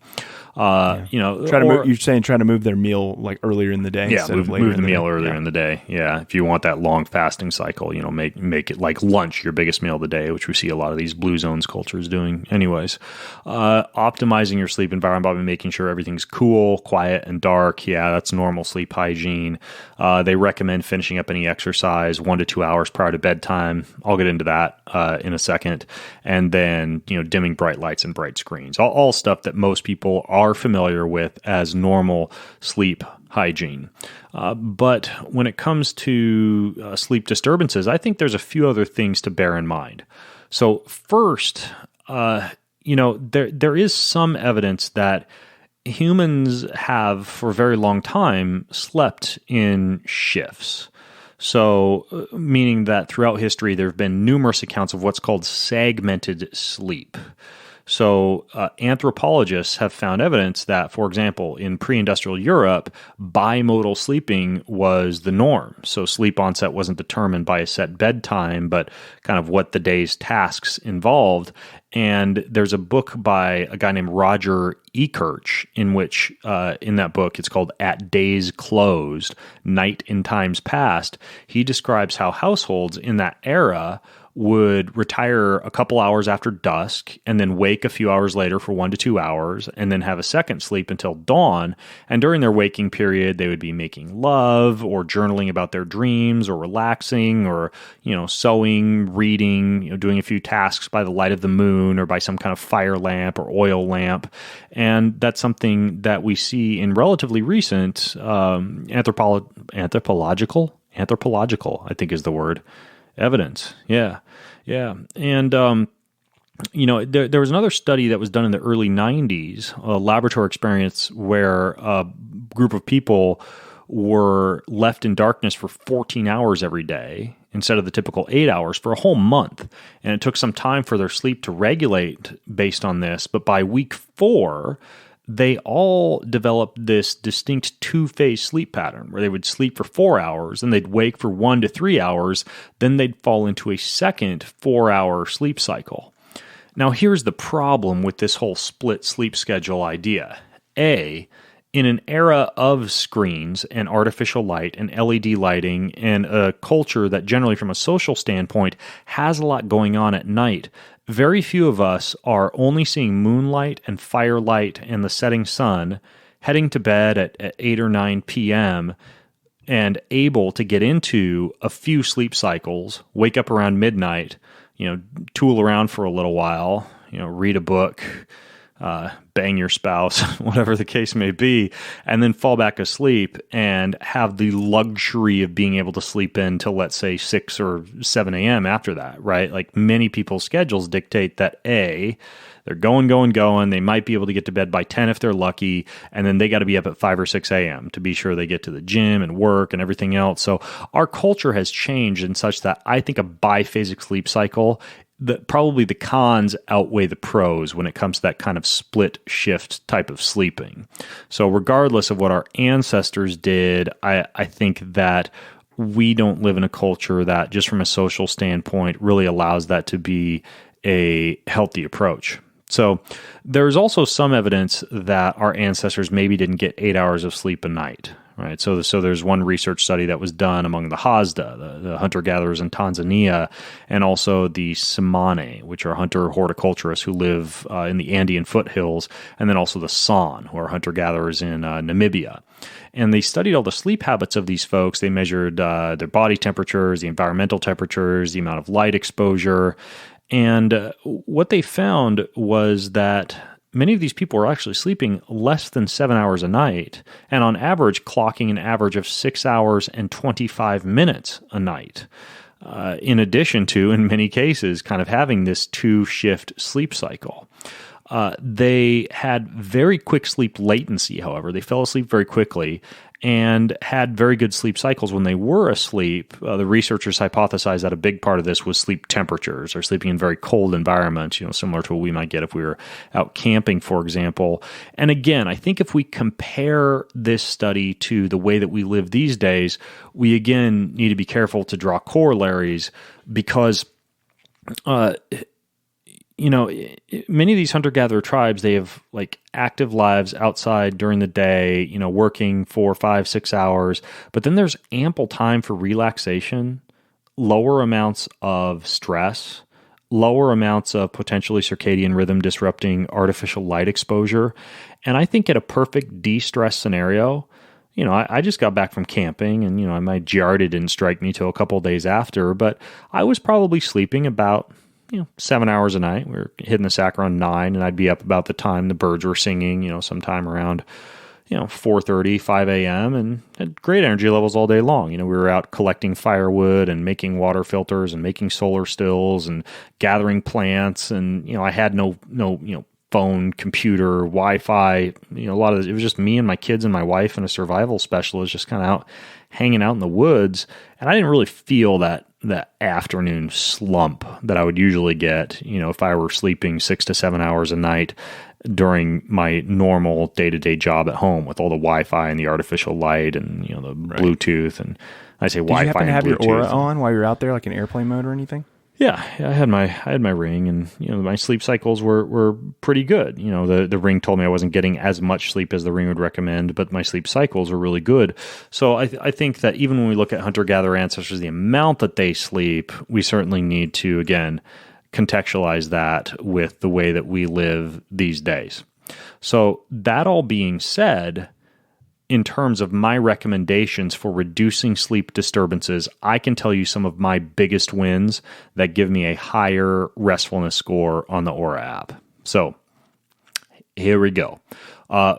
You're saying try to move their meal like earlier in the day.
Yeah, move the meal earlier in the day. Yeah, if you want that long fasting cycle, make it like lunch your biggest meal of the day, which we see a lot of these blue zones cultures doing. Anyways, optimizing your sleep environment by making sure everything's cool, quiet, and dark. Yeah, that's normal sleep hygiene. They recommend finishing up any exercise 1 to 2 hours prior to bedtime. I'll get into that in a second. And then dimming bright lights and bright screens. All stuff that most people are familiar with as normal sleep hygiene. But when it comes to sleep disturbances, I think there's a few other things to bear in mind. So first, there is some evidence that humans have for a very long time slept in shifts. So, meaning that throughout history, there have been numerous accounts of what's called segmented sleep. So anthropologists have found evidence that, for example, in pre-industrial Europe, bimodal sleeping was the norm. So sleep onset wasn't determined by a set bedtime, but kind of what the day's tasks involved. And there's a book by a guy named Roger Ekirch in which, in that book, it's called At Days Closed, Night in Times Past. He describes how households in that era would retire a couple hours after dusk and then wake a few hours later for 1 to 2 hours and then have a second sleep until dawn. And during their waking period, they would be making love or journaling about their dreams or relaxing or, sewing, reading, doing a few tasks by the light of the moon or by some kind of fire lamp or oil lamp. And that's something that we see in relatively recent anthropological, I think is the word. Evidence. Yeah. And, there was another study that was done in the early 90s, a laboratory experience where a group of people were left in darkness for 14 hours every day instead of the typical 8 hours for a whole month. And it took some time for their sleep to regulate based on this. But by week 4, they all developed this distinct two-phase sleep pattern where they would sleep for 4 hours, then they'd wake for 1 to 3 hours, then they'd fall into a second 4-hour sleep cycle. Now, here's the problem with this whole split sleep schedule idea. A, in an era of screens and artificial light and LED lighting and a culture that generally from a social standpoint has a lot going on at night, very few of us are only seeing moonlight and firelight and the setting sun, heading to bed at 8 or 9 p.m., and able to get into a few sleep cycles, wake up around midnight, tool around for a little while, read a book, bang your spouse, whatever the case may be, and then fall back asleep and have the luxury of being able to sleep in till, let's say, 6 or 7 a.m. after that, right? Like many people's schedules dictate that A, they're going. They might be able to get to bed by 10 if they're lucky, and then they got to be up at 5 or 6 a.m. to be sure they get to the gym and work and everything else. So our culture has changed in such that I think a biphasic sleep cycle, probably the cons outweigh the pros when it comes to that kind of split shift type of sleeping. So regardless of what our ancestors did, I think that we don't live in a culture that just from a social standpoint really allows that to be a healthy approach. So there's also some evidence that our ancestors maybe didn't get 8 hours of sleep a night. Right, so there's one research study that was done among the Hadza, the hunter-gatherers in Tanzania, and also the Tsimane, which are hunter-horticulturists who live in the Andean foothills, and then also the San, who are hunter-gatherers in Namibia. And they studied all the sleep habits of these folks. They measured their body temperatures, the environmental temperatures, the amount of light exposure, and what they found was that many of these people were actually sleeping less than 7 hours a night, and on average clocking an average of 6 hours and 25 minutes a night. In addition to, in many cases, kind of having this 2-shift sleep cycle. They had very quick sleep latency, however. They fell asleep very quickly and had very good sleep cycles when they were asleep. The researchers hypothesized that a big part of this was sleep temperatures, or sleeping in very cold environments, similar to what we might get if we were out camping, for example. And again, I think if we compare this study to the way that we live these days, we again need to be careful to draw corollaries because many of these hunter-gatherer tribes, they have like active lives outside during the day, working 4, 5, 6 hours, but then there's ample time for relaxation, lower amounts of stress, lower amounts of potentially circadian rhythm disrupting artificial light exposure. And I think at a perfect de-stress scenario, I just got back from camping and, my giardia didn't strike me till a couple of days after, but I was probably sleeping about 7 hours a night. We were hitting the sack around 9, and I'd be up about the time the birds were singing, sometime around, 4:30, 5 a.m., and had great energy levels all day long. We were out collecting firewood and making water filters and making solar stills and gathering plants. And, I had no phone, computer, Wi-Fi. You know, it was just me and my kids and my wife and a survival specialist just kind of out hanging out in the woods. And I didn't really feel that afternoon slump that I would usually get, you know, if I were sleeping 6 to 7 hours a night during my normal day-to-day job at home with all the Wi-Fi and the artificial light and, you know, the Bluetooth. And I say Wi-Fi and Bluetooth. Did you happen to have your
Aura on while you're out there, like in airplane mode or anything?
Yeah, I had my ring, and you know my sleep cycles were pretty good. You know, the ring told me I wasn't getting as much sleep as the ring would recommend, but my sleep cycles were really good. So I think that even when we look at hunter-gatherer ancestors, the amount that they sleep, we certainly need to again contextualize that with the way that we live these days. So that all being said, in terms of my recommendations for reducing sleep disturbances, I can tell you some of my biggest wins that give me a higher restfulness score on the Aura app. So here we go.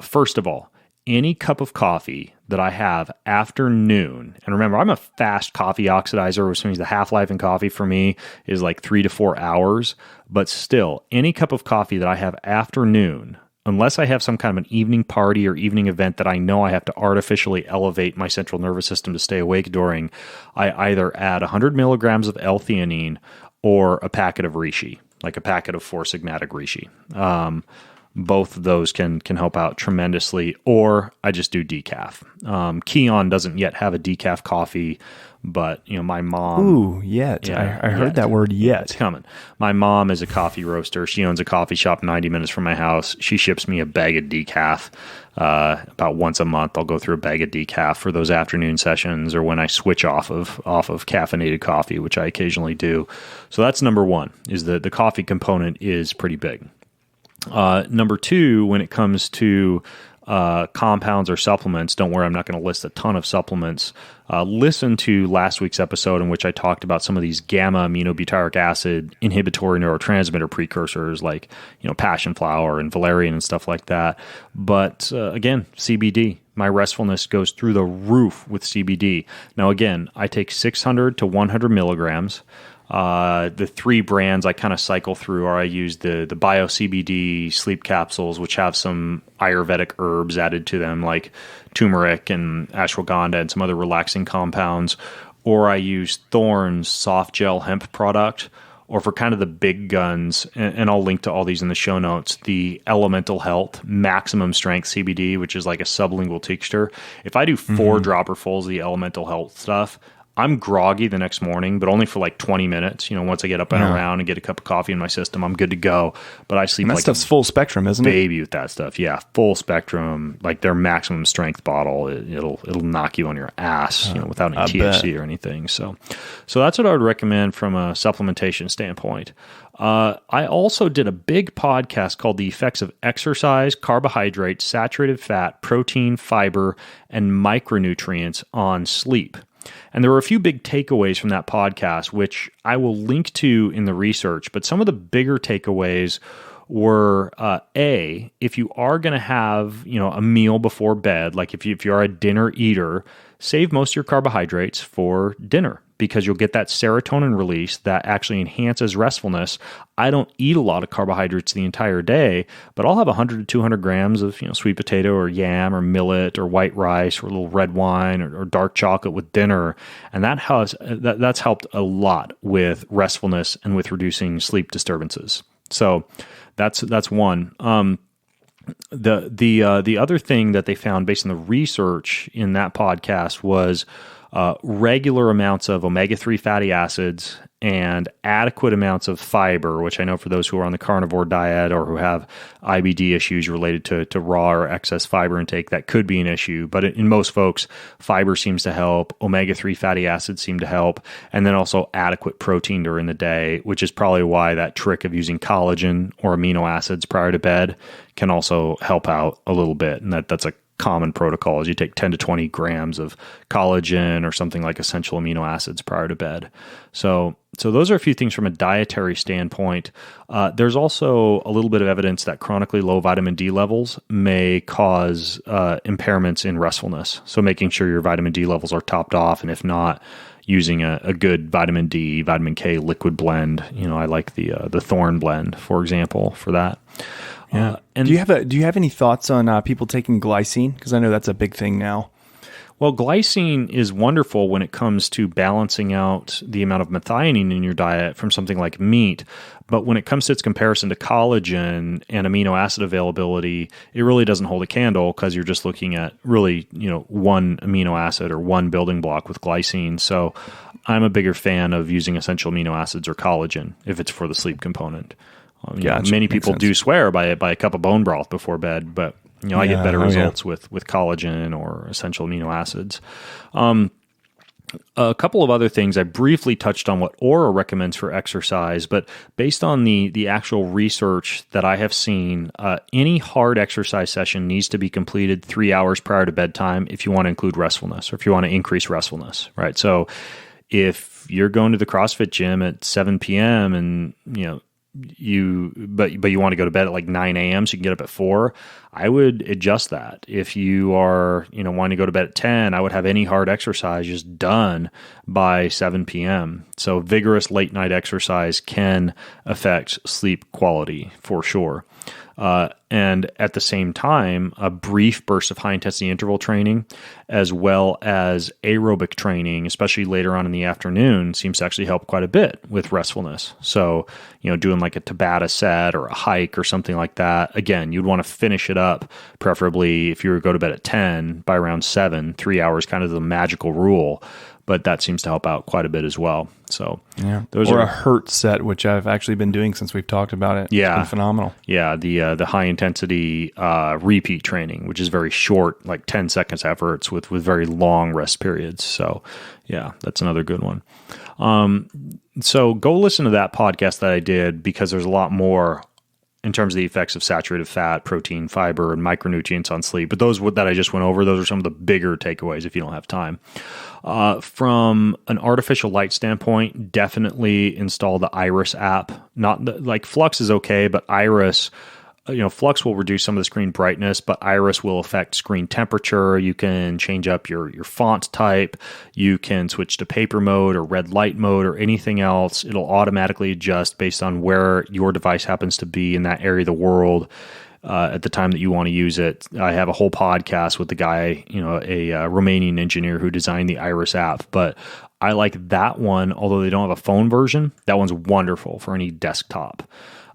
First of all, any cup of coffee that I have after noon, and remember, I'm a fast coffee oxidizer, which means the half-life in coffee for me is like 3 to 4 hours, but still, any cup of coffee that I have after noon, unless I have some kind of an evening party or evening event that I know I have to artificially elevate my central nervous system to stay awake during, I either add 100 milligrams of L-theanine or a packet of reishi, like a packet of 4-sigmatic reishi. Both of those can help out tremendously, or I just do decaf. Keon doesn't yet have a decaf coffee, but you know my mom.
Ooh, yet. Yeah, I heard that word yet.
It's coming. My mom is a coffee roaster. She owns a coffee shop 90 minutes from my house. She ships me a bag of decaf. About once a month, I'll go through a bag of decaf for those afternoon sessions or when I switch off of caffeinated coffee, which I occasionally do. So that's number one, is the coffee component is pretty big. Number two, when it comes to compounds or supplements, don't worry, I'm not going to list a ton of supplements. Listen to last week's episode in which I talked about some of these gamma aminobutyric acid inhibitory neurotransmitter precursors like, you know, passion flower and valerian and stuff like that. But again, CBD. My restfulness goes through the roof with CBD. Now, again, I take 600 to 100 milligrams. The 3 brands I kind of cycle through are I use the Bio CBD sleep capsules, which have some Ayurvedic herbs added to them, like turmeric and ashwagandha and some other relaxing compounds, or I use Thorne's soft gel hemp product, or for kind of the big guns, and I'll link to all these in the show notes, the Elemental Health maximum strength CBD, which is like a sublingual tincture. If I do 4 dropperfuls of the Elemental Health stuff, I'm groggy the next morning, but only for like 20 minutes. You know, once I get up and around and get a cup of coffee in my system, I'm good to go. But I sleep
and that
like
stuff's full spectrum, isn't it?
Baby with that stuff. Yeah, full spectrum. Like their maximum strength bottle, it'll knock you on your ass, you know, without any THC or anything. So that's what I would recommend from a supplementation standpoint. I also did a big podcast called The Effects of Exercise, Carbohydrates, Saturated Fat, Protein, Fiber, and Micronutrients on Sleep. And there were a few big takeaways from that podcast, which I will link to in the research. But some of the bigger takeaways were, if you are going to have, you know, a meal before bed, like if you're a dinner eater, save most of your carbohydrates for dinner, because you'll get that serotonin release that actually enhances restfulness. I don't eat a lot of carbohydrates the entire day, but I'll have 100 to 200 grams of, you know, sweet potato or yam or millet or white rice or a little red wine or dark chocolate with dinner. And that's helped a lot with restfulness and with reducing sleep disturbances. So that's one. The other thing that they found based on the research in that podcast was regular amounts of omega-3 fatty acids and adequate amounts of fiber, which I know for those who are on the carnivore diet or who have IBD issues related to raw or excess fiber intake, that could be an issue. But in most folks, fiber seems to help, omega-3 fatty acids seem to help, and then also adequate protein during the day, which is probably why that trick of using collagen or amino acids prior to bed can also help out a little bit. And that's a common protocol, is you take 10 to 20 grams of collagen or something like essential amino acids prior to bed. So those are a few things from a dietary standpoint. There's also a little bit of evidence that chronically low vitamin D levels may cause impairments in restfulness. So making sure your vitamin D levels are topped off, and if not, using a good vitamin D, vitamin K liquid blend. You know, I like the Thorne blend, for example, for that.
Yeah.
And
do you have any thoughts on people taking glycine? Because I know that's a big thing now.
Well, glycine is wonderful when it comes to balancing out the amount of methionine in your diet from something like meat. But when it comes to its comparison to collagen and amino acid availability, it really doesn't hold a candle because you're just looking at really, one amino acid or one building block with glycine. So I'm a bigger fan of using essential amino acids or collagen if it's for the sleep component.
Gotcha.
Many people do swear by a cup of bone broth before bed, but I get better results with collagen or essential amino acids. A couple of other things. I briefly touched on what Aura recommends for exercise, but based on the actual research that I have seen, any hard exercise session needs to be completed 3 hours prior to bedtime if you want to include restfulness or if you want to increase restfulness, right? So if you're going to the CrossFit gym at 7 p.m. and, you want to go to bed at like 9 a.m. so you can get up at 4, I would adjust that. If you are, wanting to go to bed at 10, I would have any hard exercise just done by 7 p.m. So vigorous late night exercise can affect sleep quality for sure. And at the same time, a brief burst of high-intensity interval training, as well as aerobic training, especially later on in the afternoon, seems to actually help quite a bit with restfulness. So, doing like a Tabata set or a hike or something like that, again, you'd want to finish it up, preferably if you were to go to bed at 10, by around 7, 3 hours, kind of the magical rule. But that seems to help out quite a bit as well. So
those are a Hurt set, which I've actually been doing since we've talked about it.
Yeah,
it's been phenomenal.
Yeah, the high intensity repeat training, which is very short, like 10 seconds efforts with very long rest periods. So yeah, that's another good one. So go listen to that podcast that I did because there's a lot more in terms of the effects of saturated fat, protein, fiber, and micronutrients on sleep. But those that I just went over, those are some of the bigger takeaways if you don't have time. From an artificial light standpoint, definitely install the Iris app. Like Flux is okay, but Iris, Flux will reduce some of the screen brightness, but Iris will affect screen temperature. You can change up your font type. You can switch to paper mode or red light mode or anything else. It'll automatically adjust based on where your device happens to be in that area of the world at the time that you want to use it. I have a whole podcast with the guy, a Romanian engineer who designed the Iris app, but I like that one, although they don't have a phone version. That one's wonderful for any desktop.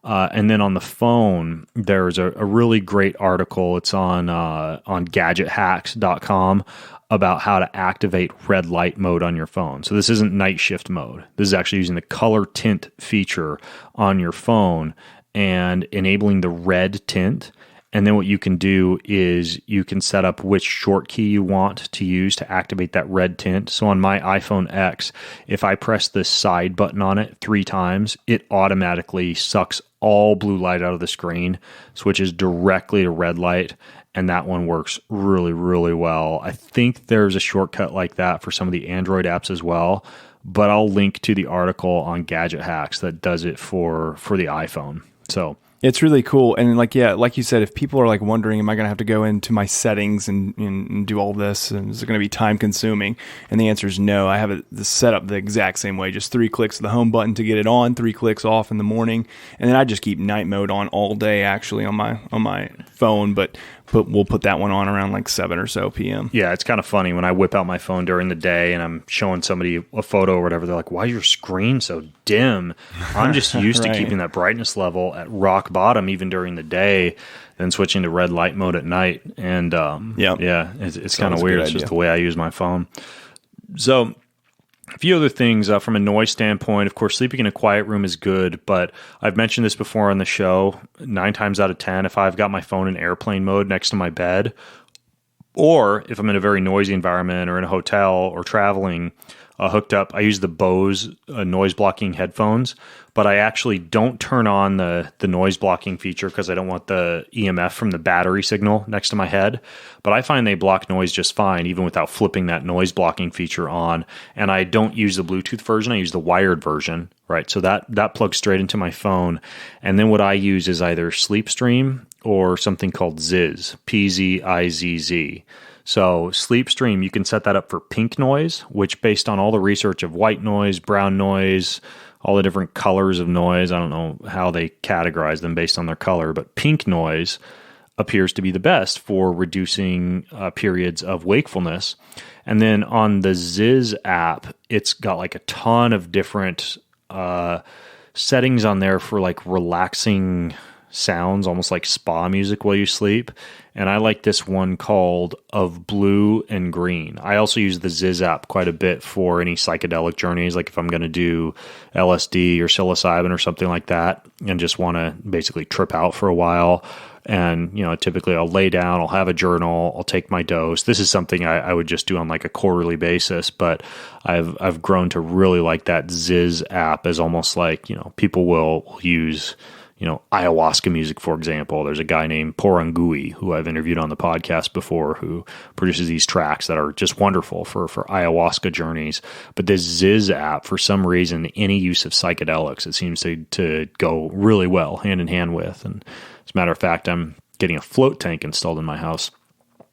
And then on the phone, there's a really great article. It's on gadgethacks.com about how to activate red light mode on your phone. So this isn't night shift mode. This is actually using the color tint feature on your phone and enabling the red tint. And then what you can do is you can set up which short key you want to use to activate that red tint. So on my iPhone X, if I press the side button on it 3 times, it automatically sucks all blue light out of the screen, switches directly to red light, and that one works really, really well. I think there's a shortcut like that for some of the Android apps as well, but I'll link to the article on Gadget Hacks that does it for the iPhone. So
it's really cool. And like you said, if people are like wondering, am I going to have to go into my settings and do all this? And is it going to be time consuming? And the answer is no. I have it set up the exact same way. Just 3 clicks of the home button to get it on, 3 clicks off in the morning. And then I just keep night mode on all day actually on my phone. But we'll put that one on around like 7 or so p.m.
Yeah, it's kind of funny when I whip out my phone during the day and I'm showing somebody a photo or whatever. They're like, why is your screen so dim? I'm just used to keeping that brightness level at rock bottom even during the day, then switching to red light mode at night. And it's kind of weird. It's just the way I use my phone. So a few other things from a noise standpoint. Of course, sleeping in a quiet room is good, but I've mentioned this before on the show. 9 times out of 10, if I've got my phone in airplane mode next to my bed, or if I'm in a very noisy environment or in a hotel or traveling hooked up, I use the Bose noise blocking headphones, but I actually don't turn on the noise blocking feature because I don't want the EMF from the battery signal next to my head. But I find they block noise just fine, even without flipping that noise blocking feature on. And I don't use the Bluetooth version. I use the wired version, right? So that plugs straight into my phone. And then what I use is either Sleepstream or something called Zizz, P-Z-I-Z-Z. So Sleepstream, you can set that up for pink noise, which based on all the research of white noise, brown noise, all the different colors of noise. I don't know how they categorize them based on their color, but pink noise appears to be the best for reducing periods of wakefulness. And then on the Ziz app, it's got like a ton of different settings on there for like relaxing sounds, almost like spa music while you sleep. And I like this one called Of Blue and Green. I also use the Ziz app quite a bit for any psychedelic journeys, like if I'm going to do LSD or psilocybin or something like that and just want to basically trip out for a while. And, typically I'll lay down, I'll have a journal, I'll take my dose. This is something I would just do on like a quarterly basis, but I've grown to really like that Ziz app as almost like, people will use ayahuasca music, for example. There's a guy named Porangui who I've interviewed on the podcast before who produces these tracks that are just wonderful for ayahuasca journeys. But this Ziz app, for some reason, any use of psychedelics, it seems to go really well hand in hand with. And as a matter of fact, I'm getting a float tank installed in my house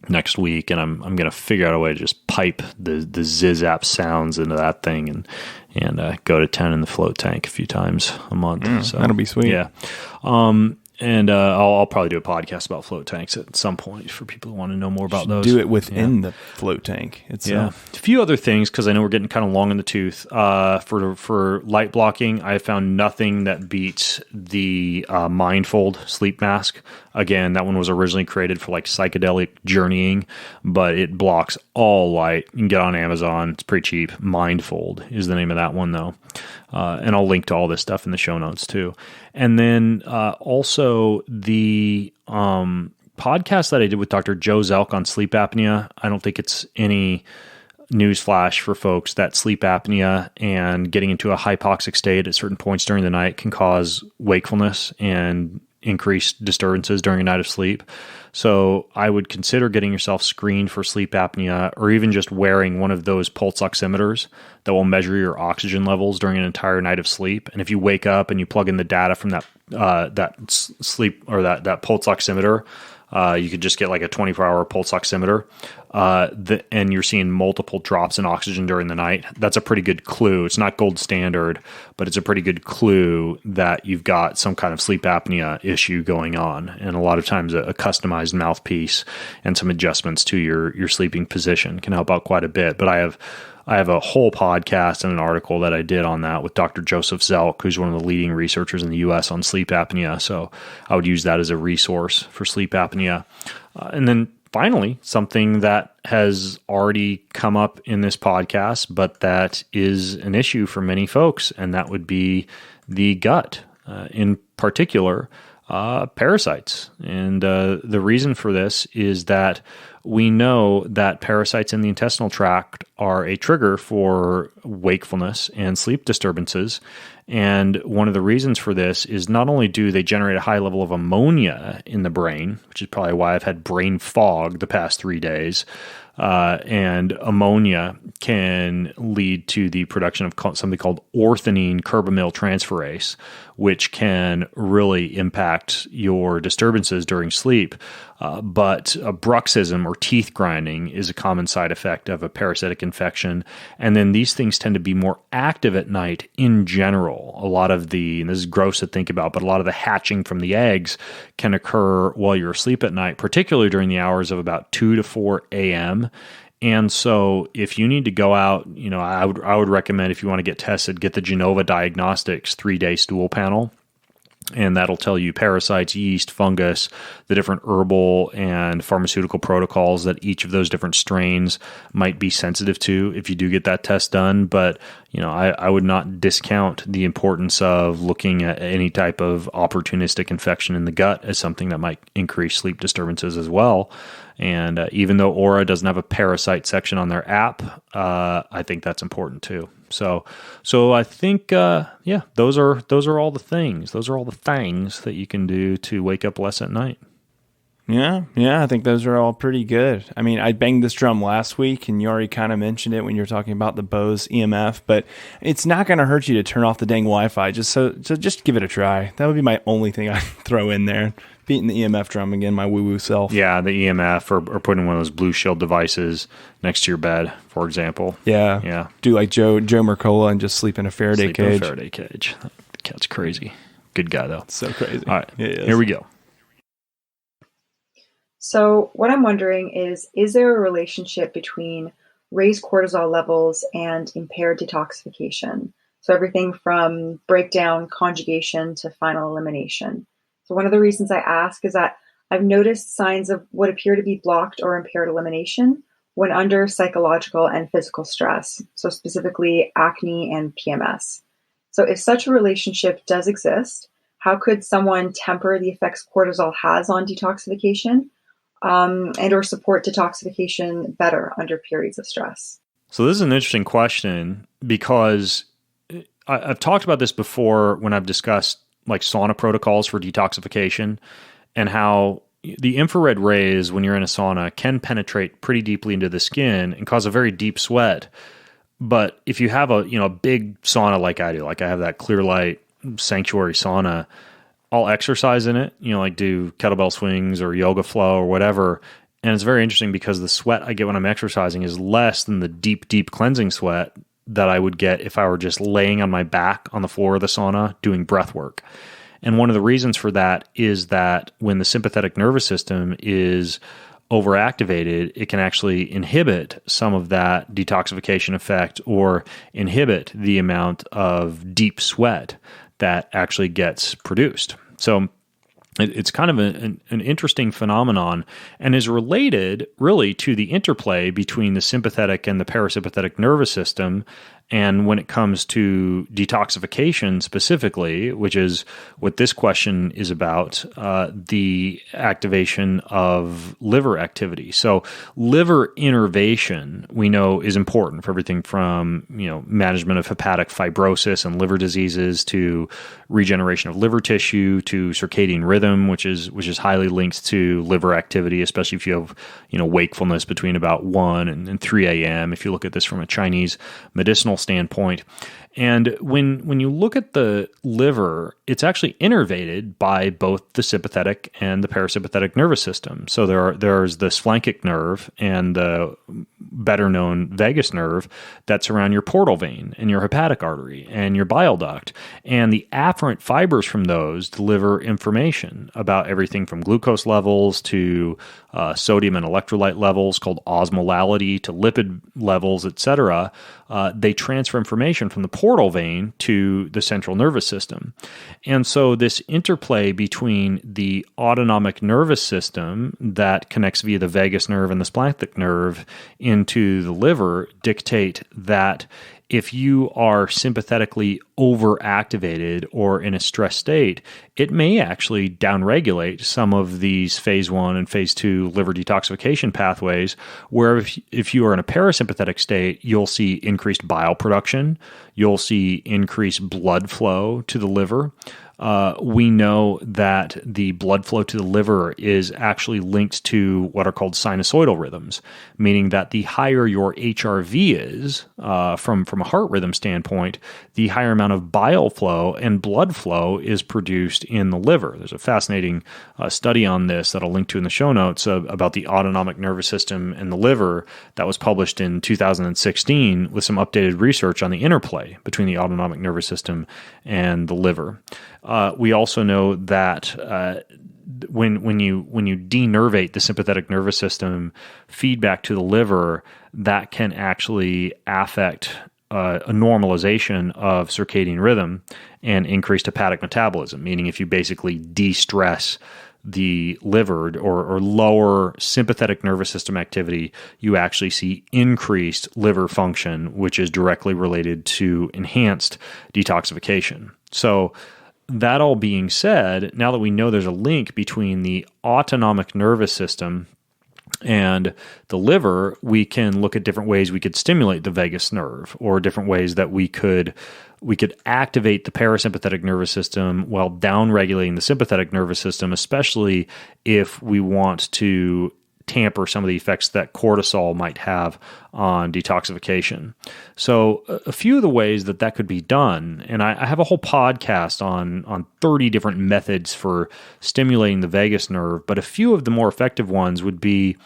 next week, and I'm going to figure out a way to just pipe the Ziz app sounds into that thing and go to 10 in the float tank a few times a month. So
that'll be sweet.
Yeah. And I'll probably do a podcast about float tanks at some point for people who want to know more about those.
Do it within the float tank itself.
A few other things, because I know we're getting kind of long in the tooth. For light blocking, I found nothing that beats the Mindfold sleep mask. Again, that one was originally created for like psychedelic journeying, but it blocks all light. You can get it on Amazon. It's pretty cheap. Mindfold is the name of that one, though. And I'll link to all this stuff in the show notes too. And then also the podcast that I did with Dr. Joe Zelk on sleep apnea. I don't think it's any newsflash for folks that sleep apnea and getting into a hypoxic state at certain points during the night can cause wakefulness and increased disturbances during a night of sleep. So I would consider getting yourself screened for sleep apnea, or even just wearing one of those pulse oximeters that will measure your oxygen levels during an entire night of sleep. And if you wake up and you plug in the data from that sleep or that pulse oximeter, you could just get like a 24-hour pulse oximeter, and you're seeing multiple drops in oxygen during the night. That's a pretty good clue. It's not gold standard, but it's a pretty good clue that you've got some kind of sleep apnea issue going on. And a lot of times a customized mouthpiece and some adjustments to your sleeping position can help out quite a bit. But I have a whole podcast and an article that I did on that with Dr. Joseph Zelk, who's one of the leading researchers in the U.S. on sleep apnea. So I would use that as a resource for sleep apnea. And then finally, something that has already come up in this podcast, but that is an issue for many folks, and that would be the gut, in particular, parasites. And the reason for this is that we know that parasites in the intestinal tract are a trigger for wakefulness and sleep disturbances. And one of the reasons for this is not only do they generate a high level of ammonia in the brain, which is probably why I've had brain fog the past 3 days, and ammonia can lead to the production of something called ornithine carbamyl transferase, which can really impact your disturbances during sleep. But bruxism or teeth grinding is a common side effect of a parasitic infection. And then these things tend to be more active at night in general. A lot of and this is gross to think about, but a lot of the hatching from the eggs can occur while you're asleep at night, particularly during the hours of about 2 to 4 a.m. And so if you need to go out, I would recommend, if you want to get tested, get the Genova Diagnostics 3-day stool panel. And that'll tell you parasites, yeast, fungus, the different herbal and pharmaceutical protocols that each of those different strains might be sensitive to if you do get that test done. But, I would not discount the importance of looking at any type of opportunistic infection in the gut as something that might increase sleep disturbances as well. And even though Aura doesn't have a parasite section on their app, I think that's important too. So I think, those are all the things. Those are all the things that you can do to wake up less at night.
Yeah, I think those are all pretty good. I mean, I banged this drum last week, and you already kind of mentioned it when you were talking about the Bose EMF, but it's not going to hurt you to turn off the dang Wi-Fi. So just give it a try. That would be my only thing I'd throw in there. Beating the EMF drum again, my woo-woo self.
Yeah, the EMF or putting one of those Blue Shield devices next to your bed, for example.
Yeah. Do like Joe Mercola and just sleep in a Faraday cage.
In a Faraday cage. The cat's crazy. Good guy, though.
So crazy.
All right, here we go.
So what I'm wondering is there a relationship between raised cortisol levels and impaired detoxification? So everything from breakdown, conjugation to final elimination. So one of the reasons I ask is that I've noticed signs of what appear to be blocked or impaired elimination when under psychological and physical stress. So specifically acne and PMS. So if such a relationship does exist, how could someone temper the effects cortisol has on detoxification? And or support detoxification better under periods of stress?
So this is an interesting question because I've talked about this before when I've discussed like sauna protocols for detoxification and how the infrared rays when you're in a sauna can penetrate pretty deeply into the skin and cause a very deep sweat. But if you have a big sauna like I do, like I have that clear light sanctuary sauna, I'll exercise in it, like do kettlebell swings or yoga flow or whatever. And it's very interesting because the sweat I get when I'm exercising is less than the deep, deep cleansing sweat that I would get if I were just laying on my back on the floor of the sauna doing breath work. And one of the reasons for that is that when the sympathetic nervous system is overactivated, it can actually inhibit some of that detoxification effect or inhibit the amount of deep sweat that actually gets produced. So it's kind of an interesting phenomenon and is related really to the interplay between the sympathetic and the parasympathetic nervous system. And when it comes to detoxification specifically, which is what this question is about, the activation of liver activity. So liver innervation, we know, is important for everything from management of hepatic fibrosis and liver diseases to regeneration of liver tissue to circadian rhythm, which is highly linked to liver activity, especially if you have wakefulness between about 1 and 3 a.m. If you look at this from a Chinese medicinal standpoint. And when you look at the liver, it's actually innervated by both the sympathetic and the parasympathetic nervous system. So there's the splanchnic nerve and the better known vagus nerve that's around your portal vein and your hepatic artery and your bile duct. And the afferent fibers from those deliver information about everything from glucose levels to sodium and electrolyte levels called osmolality to lipid levels, etc. They transfer information from the portal vein to the central nervous system. And so this interplay between the autonomic nervous system that connects via the vagus nerve and the splanchnic nerve into the liver dictate that if you are sympathetically overactivated or in a stress state, it may actually downregulate some of these phase 1 and phase 2 liver detoxification pathways, where if you are in a parasympathetic state, you'll see increased bile production, you'll see increased blood flow to the liver. We know that the blood flow to the liver is actually linked to what are called sinusoidal rhythms, meaning that the higher your HRV is from a heart rhythm standpoint, the higher amount of bile flow and blood flow is produced in the liver. There's a fascinating study on this that I'll link to in the show notes about the autonomic nervous system and the liver that was published in 2016 with some updated research on the interplay between the autonomic nervous system and the liver. We also know that when you denervate the sympathetic nervous system, feedback to the liver, that can actually affect a normalization of circadian rhythm and increased hepatic metabolism, meaning if you basically de-stress the liver or lower sympathetic nervous system activity, you actually see increased liver function, which is directly related to enhanced detoxification. So that all being said, now that we know there's a link between the autonomic nervous system and the liver, we can look at different ways we could stimulate the vagus nerve or different ways that we could we could activate the parasympathetic nervous system while downregulating the sympathetic nervous system, especially if we want to tamper some of the effects that cortisol might have on detoxification. So a few of the ways that could be done, and I have a whole podcast on 30 different methods for stimulating the vagus nerve, but a few of the more effective ones would be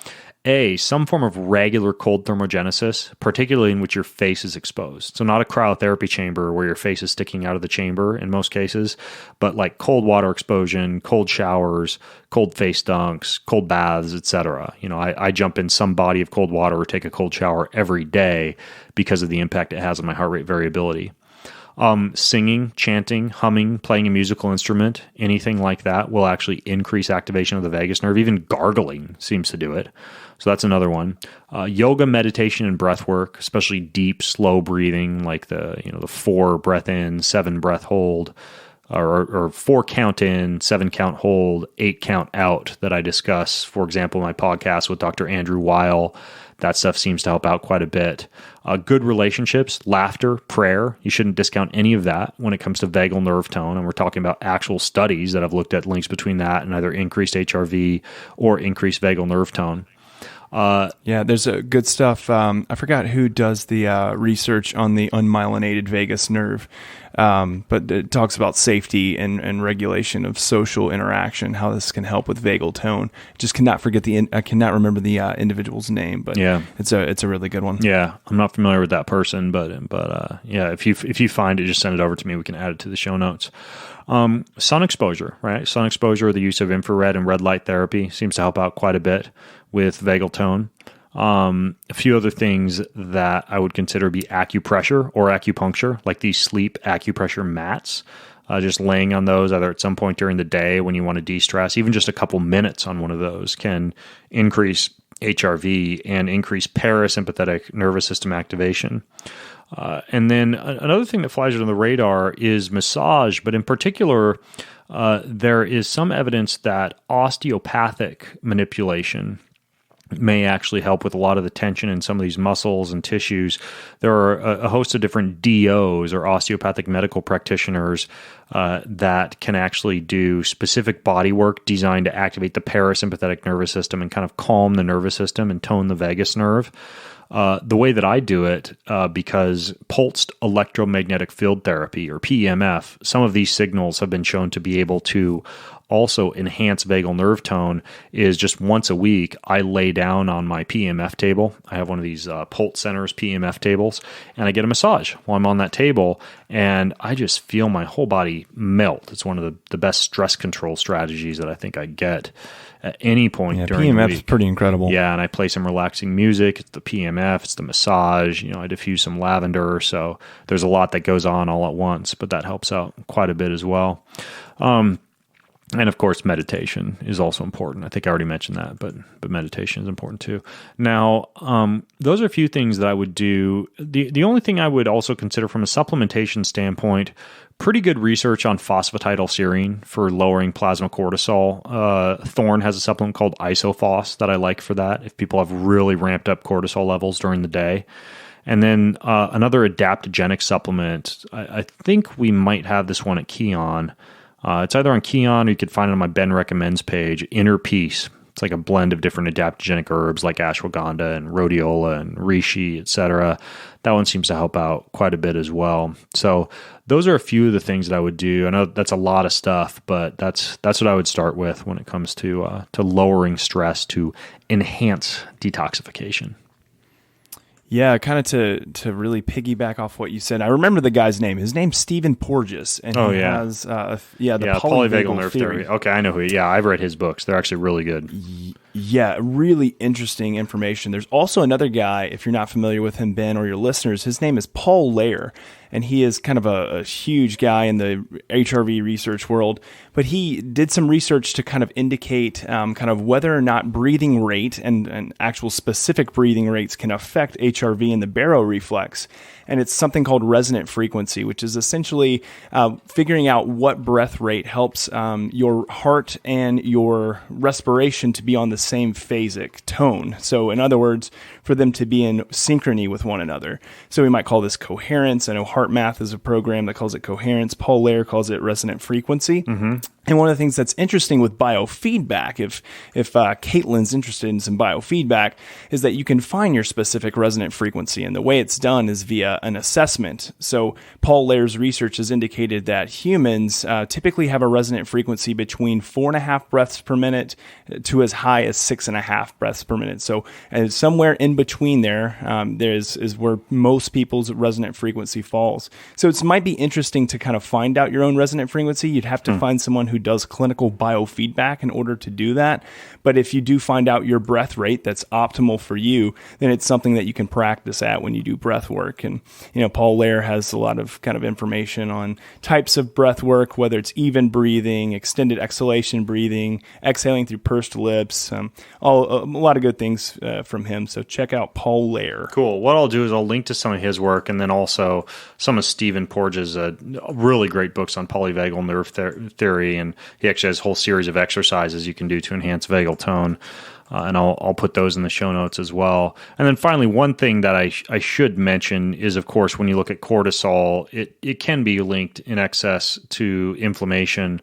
some form of regular cold thermogenesis, particularly in which your face is exposed. So not a cryotherapy chamber where your face is sticking out of the chamber in most cases, but like cold water exposure, cold showers, cold face dunks, cold baths, etc. I jump in some body of cold water or take a cold shower every day because of the impact it has on my heart rate variability. Singing, chanting, humming, playing a musical instrument, anything like that will actually increase activation of the vagus nerve. Even gargling seems to do it. So that's another one. Yoga, meditation, and breath work, especially deep, slow breathing, like the 4 breath in, 7 breath hold, or 4 count in, 7 count hold, 8 count out that I discuss, for example, in my podcast with Dr. Andrew Weil. That stuff seems to help out quite a bit. Good relationships, laughter, prayer. You shouldn't discount any of that when it comes to vagal nerve tone. And we're talking about actual studies that have looked at links between that and either increased HRV or increased vagal nerve tone.
There's a good stuff. I forgot who does the research on the unmyelinated vagus nerve, but it talks about safety and regulation of social interaction, how this can help with vagal tone. Just cannot forget I cannot remember the individual's name, but it's a really good one.
Yeah, I'm not familiar with that person, but if you find it, just send it over to me. We can add it to the show notes. Sun exposure, right? Sun exposure, the use of infrared and red light therapy seems to help out quite a bit with vagal tone. A few other things that I would consider be acupressure or acupuncture, like these sleep acupressure mats. Just laying on those either at some point during the day when you want to de-stress, even just a couple minutes on one of those can increase HRV and increase parasympathetic nervous system activation. And then another thing that flies under the radar is massage, but in particular, there is some evidence that osteopathic manipulation may actually help with a lot of the tension in some of these muscles and tissues. There are a host of different DOs or osteopathic medical practitioners that can actually do specific body work designed to activate the parasympathetic nervous system and kind of calm the nervous system and tone the vagus nerve. The way that I do it, because pulsed electromagnetic field therapy or PEMF, some of these signals have been shown to be able to also enhance vagal nerve tone, is just once a week, I lay down on my PEMF table. I have one of these Pulse Centers PEMF tables, and I get a massage while I'm on that table, and I just feel my whole body melt. It's one of the best stress control strategies that I think I get at any point during the week.
PEMF is pretty incredible.
Yeah, and I play some relaxing music. It's the PEMF, it's the massage. I diffuse some lavender, so there's a lot that goes on all at once, but that helps out quite a bit as well. And of course, meditation is also important. I think I already mentioned that, but meditation is important too. Now, those are a few things that I would do. The only thing I would also consider from a supplementation standpoint, pretty good research on phosphatidylserine for lowering plasma cortisol. Thorne has a supplement called Isophos that I like for that if people have really ramped up cortisol levels during the day. And then another adaptogenic supplement, I think we might have this one at Kion. It's either on Kion or you could find it on my Ben Recommends page, Inner Peace. It's like a blend of different adaptogenic herbs like ashwagandha and rhodiola and reishi, etc. That one seems to help out quite a bit as well. So those are a few of the things that I would do. I know that's a lot of stuff, but that's what I would start with when it comes to lowering stress to enhance detoxification.
Yeah, kind of to really piggyback off what you said. I remember the guy's name. His name's Stephen Porges, and he has the polyvagal nerve theory.
Okay, I know who. Yeah, I've read his books. They're actually really good.
Yeah, really interesting information. There's also another guy, if you're not familiar with him, Ben, or your listeners, his name is Paul Lair, and he is kind of a huge guy in the HRV research world, but he did some research to kind of indicate kind of whether or not breathing rate and actual specific breathing rates can affect HRV and the baroreflex. and it's something called resonant frequency, which is essentially figuring out what breath rate helps your heart and your respiration to be on the same phasic tone. So in other words, for them to be in synchrony with one another. So we might call this coherence. I know HeartMath is a program that calls it coherence. Paul Lehrer calls it resonant frequency. And one of the things that's interesting with biofeedback, if Caitlin's interested in some biofeedback, is that you can find your specific resonant frequency. And the way it's done is via an assessment. So Paul Lehrer's research has indicated that humans typically have a resonant frequency between 4.5 breaths per minute to as high as 6.5 breaths per minute. So somewhere in between there, is where most people's resonant frequency falls. So it might be interesting to kind of find out your own resonant frequency. You'd have to find someone who does clinical biofeedback in order to do that. But if you do find out your breath rate that's optimal for you, then it's something that you can practice at when you do breath work. And, Paul Lehrer has a lot of kind of information on types of breath work, whether it's even breathing, extended exhalation breathing, exhaling through pursed lips, a lot of good things from him. So check out Paul Lehrer.
Cool. What I'll do is I'll link to some of his work and then also some of Stephen Porges' really great books on polyvagal nerve theory. And he actually has a whole series of exercises you can do to enhance vagal tone. And I'll put those in the show notes as well. And then finally, one thing that I should mention is, of course, when you look at cortisol, it can be linked in excess to inflammation.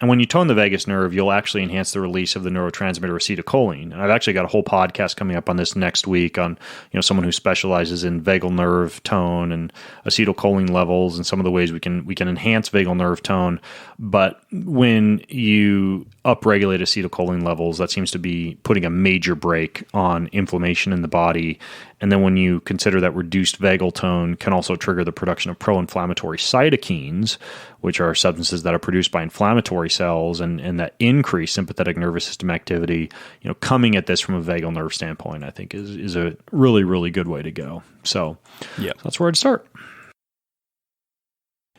And when you tone the vagus nerve, you'll actually enhance the release of the neurotransmitter acetylcholine. And I've actually got a whole podcast coming up on this next week on someone who specializes in vagal nerve tone and acetylcholine levels and some of the ways we can enhance vagal nerve tone. But when you upregulate acetylcholine levels, that seems to be putting a major brake on inflammation in the body. And then when you consider that reduced vagal tone can also trigger the production of pro-inflammatory cytokines, which are substances that are produced by inflammatory cells and that increase sympathetic nervous system activity, coming at this from a vagal nerve standpoint, I think is a really, really good way to go. So that's where I'd start.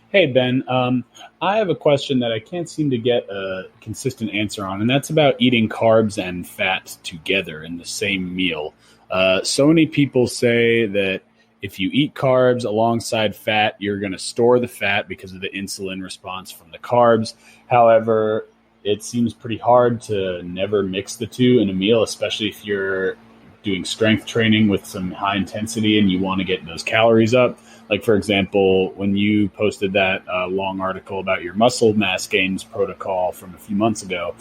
Hey, Ben, I have a question that I can't seem to get a consistent answer on, and that's about eating carbs and fat together in the same meal. So many people say that if you eat carbs alongside fat, you're going to store the fat because of the insulin response from the carbs. However, it seems pretty hard to never mix the two in a meal, especially if you're doing strength training with some high intensity and you want to get those calories up. Like, for example, when you posted that long article about your muscle mass gains protocol from a few months ago,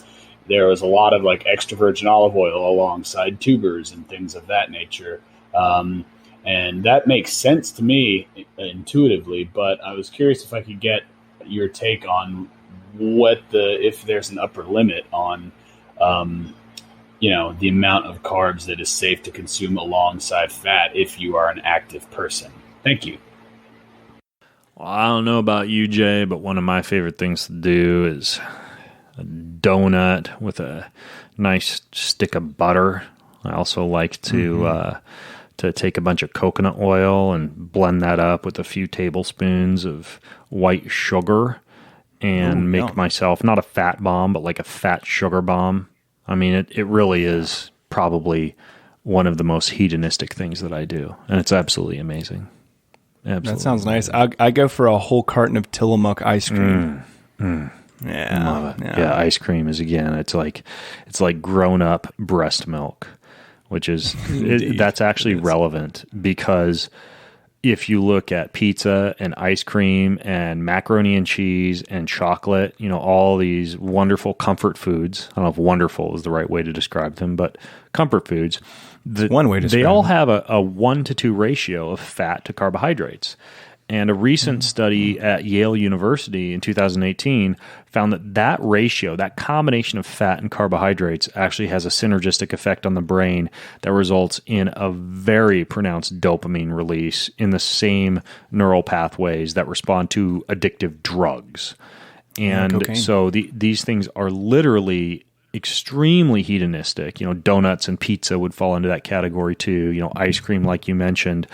there was a lot of extra virgin olive oil alongside tubers and things of that nature. And that makes sense to me intuitively, but I was curious if I could get your take on if there's an upper limit on, the amount of carbs that is safe to consume alongside fat if you are an active person. Thank you.
Well, I don't know about you, Jay, but one of my favorite things to do is a donut with a nice stick of butter. I also like to take a bunch of coconut oil and blend that up with a few tablespoons of white sugar and make myself not a fat bomb, but like a fat sugar bomb. I mean, it really is probably one of the most hedonistic things that I do, and it's absolutely amazing. Absolutely.
That sounds nice. I go for a whole carton of Tillamook ice cream. Yeah,
love it. Yeah, ice cream is, again, it's like grown up breast milk, which is that's actually relevant because if you look at pizza and ice cream and macaroni and cheese and chocolate, all these wonderful comfort foods. I don't know if wonderful is the right way to describe them, but comfort foods.
One way to describe
they all have a 1-to-2 ratio of fat to carbohydrates. And a recent study at Yale University in 2018 found that ratio, that combination of fat and carbohydrates, actually has a synergistic effect on the brain that results in a very pronounced dopamine release in the same neural pathways that respond to addictive drugs. And so these things are literally extremely hedonistic. Donuts and pizza would fall into that category too. Ice cream, like you mentioned,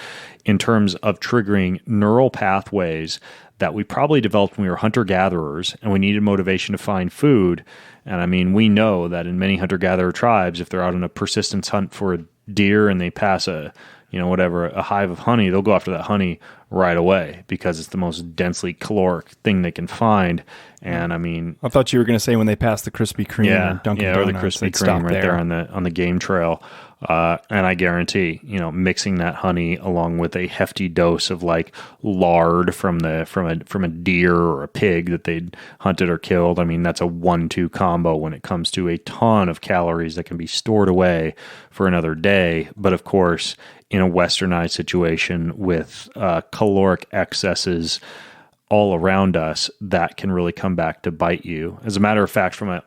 in terms of triggering neural pathways that we probably developed when we were hunter-gatherers and we needed motivation to find food. And I mean, we know that in many hunter-gatherer tribes, if they're out on a persistence hunt for a deer and they pass a hive of honey, they'll go after that honey right away because it's the most densely caloric thing they can find. And I mean,
I thought you were going to say when they pass the Krispy Kreme or Dunkin'
or the
Donuts,
Krispy
they'd
Kreme
stop
right there on the game trail. And I guarantee, mixing that honey along with a hefty dose of like lard from a deer or a pig that they'd hunted or killed. I mean, that's a 1-2 combo when it comes to a ton of calories that can be stored away for another day. But of course, in a westernized situation with caloric excesses all around us, that can really come back to bite you. As a matter of fact, from a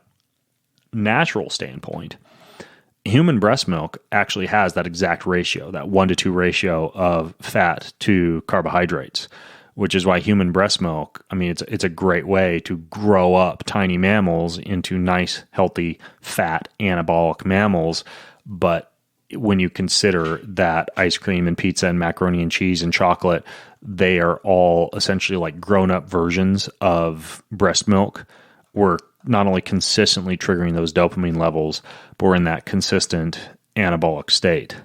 natural standpoint, human breast milk actually has that exact ratio, that 1-2 ratio of fat to carbohydrates, which is why human breast milk, I mean, it's a great way to grow up tiny mammals into nice, healthy, fat, anabolic mammals. But when you consider that ice cream and pizza and macaroni and cheese and chocolate, they are all essentially like grown-up versions of breast milk. We're not only consistently triggering those dopamine levels, but we're in that consistent anabolic state.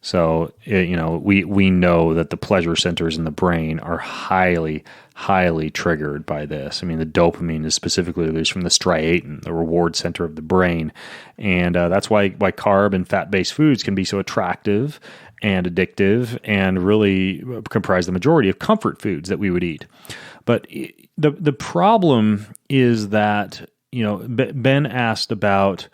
So, we know that the pleasure centers in the brain are highly, highly triggered by this. I mean, the dopamine is specifically released from the striatum, the reward center of the brain. And that's why carb and fat-based foods can be so attractive and addictive and really comprise the majority of comfort foods that we would eat. But the problem is that, Ben asked about,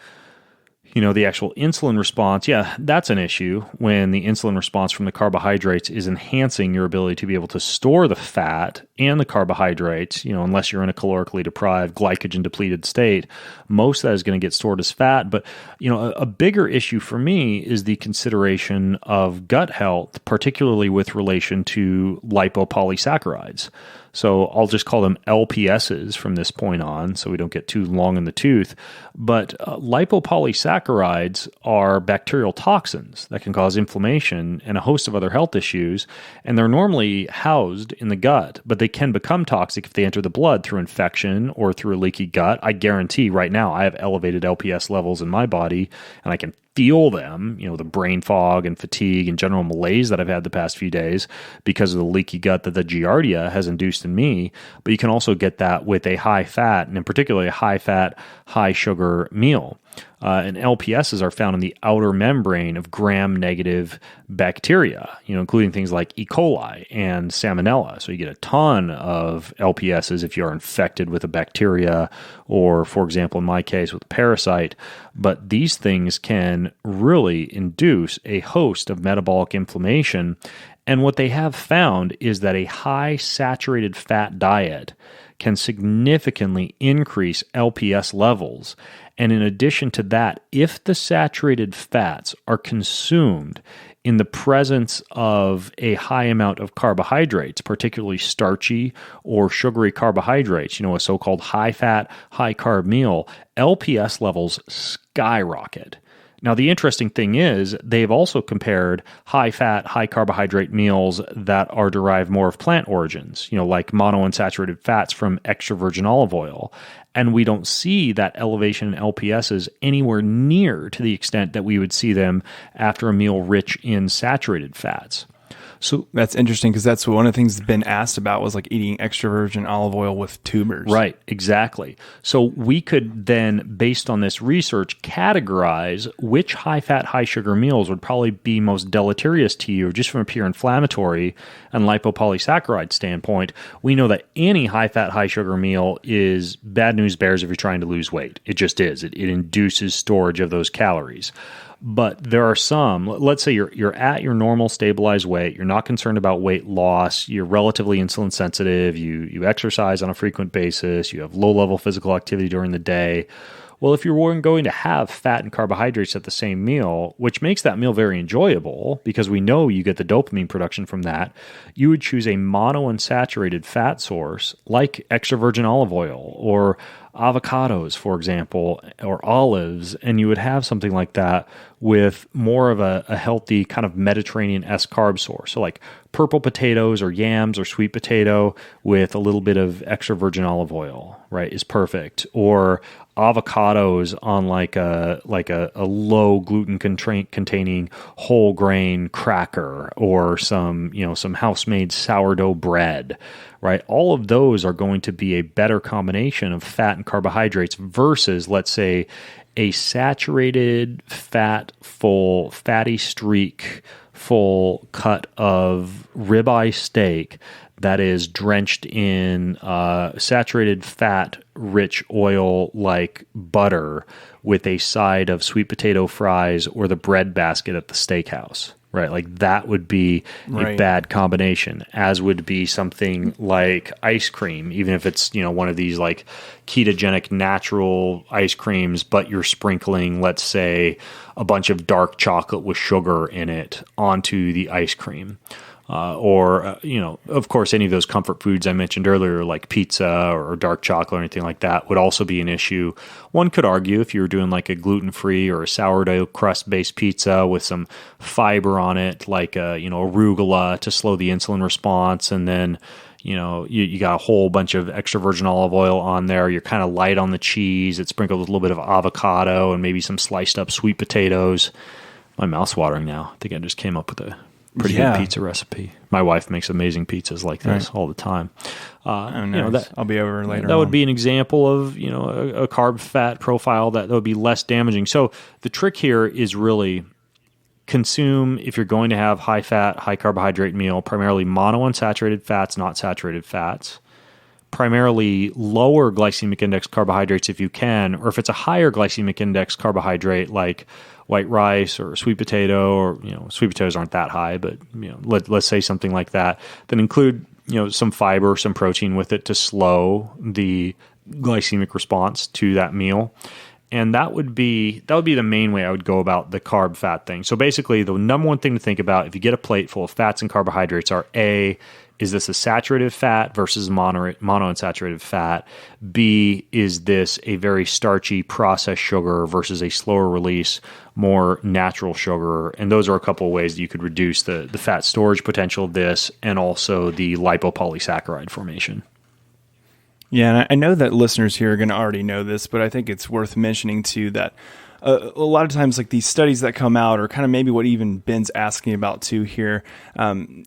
the actual insulin response. Yeah, that's an issue when the insulin response from the carbohydrates is enhancing your ability to be able to store the fat and the carbohydrates, unless you're in a calorically deprived, glycogen depleted state. Most of that is going to get stored as fat. But, a bigger issue for me is the consideration of gut health, particularly with relation to lipopolysaccharides. So I'll just call them LPSs from this point on so we don't get too long in the tooth. But lipopolysaccharides are bacterial toxins that can cause inflammation and a host of other health issues. And they're normally housed in the gut, but they can become toxic if they enter the blood through infection or through a leaky gut. I guarantee right now I have elevated LPS levels in my body and I can feel them, the brain fog and fatigue and general malaise that I've had the past few days because of the leaky gut that the Giardia has induced in me. But you can also get that with a high fat and in particular a high fat, high sugar meal. And LPSs are found in the outer membrane of gram-negative bacteria, including things like E. coli and Salmonella. So you get a ton of LPSs if you are infected with a bacteria or, for example, in my case, with a parasite. But these things can really induce a host of metabolic inflammation. And what they have found is that a high saturated fat diet can significantly increase LPS levels. And in addition to that, if the saturated fats are consumed in the presence of a high amount of carbohydrates, particularly starchy or sugary carbohydrates, a so-called high-fat, high-carb meal, LPS levels skyrocket. Now, the interesting thing is they've also compared high-fat, high-carbohydrate meals that are derived more of plant origins, like monounsaturated fats from extra virgin olive oil. And we don't see that elevation in LPSs anywhere near to the extent that we would see them after a meal rich in saturated fats.
So that's interesting because that's one of the things that's been asked about was like eating extra virgin olive oil with tubers.
Right, exactly. So we could then, based on this research, categorize which high-fat, high-sugar meals would probably be most deleterious to you just from a pure inflammatory and lipopolysaccharide standpoint. We know that any high-fat, high-sugar meal is bad news bears if you're trying to lose weight. It just is. It induces storage of those calories. But there are some, let's say you're at your normal stabilized weight, you're not concerned about weight loss, you're relatively insulin sensitive, you exercise on a frequent basis, you have low level physical activity during the day. Well, if you're going to have fat and carbohydrates at the same meal, which makes that meal very enjoyable because we know you get the dopamine production from that, you would choose a monounsaturated fat source like extra virgin olive oil or avocados, for example, or olives, and you would have something like that with more of a healthy kind of Mediterranean-esque carb source. So like purple potatoes or yams or sweet potato with a little bit of extra virgin olive oil, right, is perfect. Or avocados on like a low gluten containing whole grain cracker, or some house made sourdough bread, right? All of those are going to be a better combination of fat and carbohydrates versus, let's say, a saturated fatty streak full cut of ribeye steak that is drenched in saturated fat rich oil like butter with a side of sweet potato fries or the bread basket at the steakhouse, right? Like that would be a bad combination, as would be something like ice cream, even if it's, one of these like ketogenic natural ice creams, but you're sprinkling, let's say, a bunch of dark chocolate with sugar in it onto the ice cream. Of course, any of those comfort foods I mentioned earlier, like pizza or dark chocolate or anything like that, would also be an issue. One could argue if you were doing like a gluten-free or a sourdough crust-based pizza with some fiber on it, like arugula to slow the insulin response, and then you got a whole bunch of extra virgin olive oil on there. You're kind of light on the cheese. It's sprinkled with a little bit of avocado and maybe some sliced up sweet potatoes. My mouth's watering now. I think I just came up with a pretty good pizza recipe. My wife makes amazing pizzas like this all the time.
Nice. I'll be over later.
That would be an example of a carb fat profile that would be less damaging. So the trick here is really consume, if you're going to have high fat, high carbohydrate meal, primarily monounsaturated fats, not saturated fats. Primarily lower glycemic index carbohydrates if you can, or if it's a higher glycemic index carbohydrate like white rice or sweet potato, or sweet potatoes aren't that high, but let's say something like that. Then include some fiber, some protein with it to slow the glycemic response to that meal. And that would be the main way I would go about the carb fat thing. So basically, the number one thing to think about if you get a plate full of fats and carbohydrates are A, is this a saturated fat versus monounsaturated fat? B, is this a very starchy processed sugar versus a slower release, more natural sugar? And those are a couple of ways that you could reduce the fat storage potential of this, and also the lipopolysaccharide formation.
Yeah, and I know that listeners here are going to already know this, but I think it's worth mentioning too that a lot of times, like these studies that come out, or kind of maybe what even Ben's asking about too here,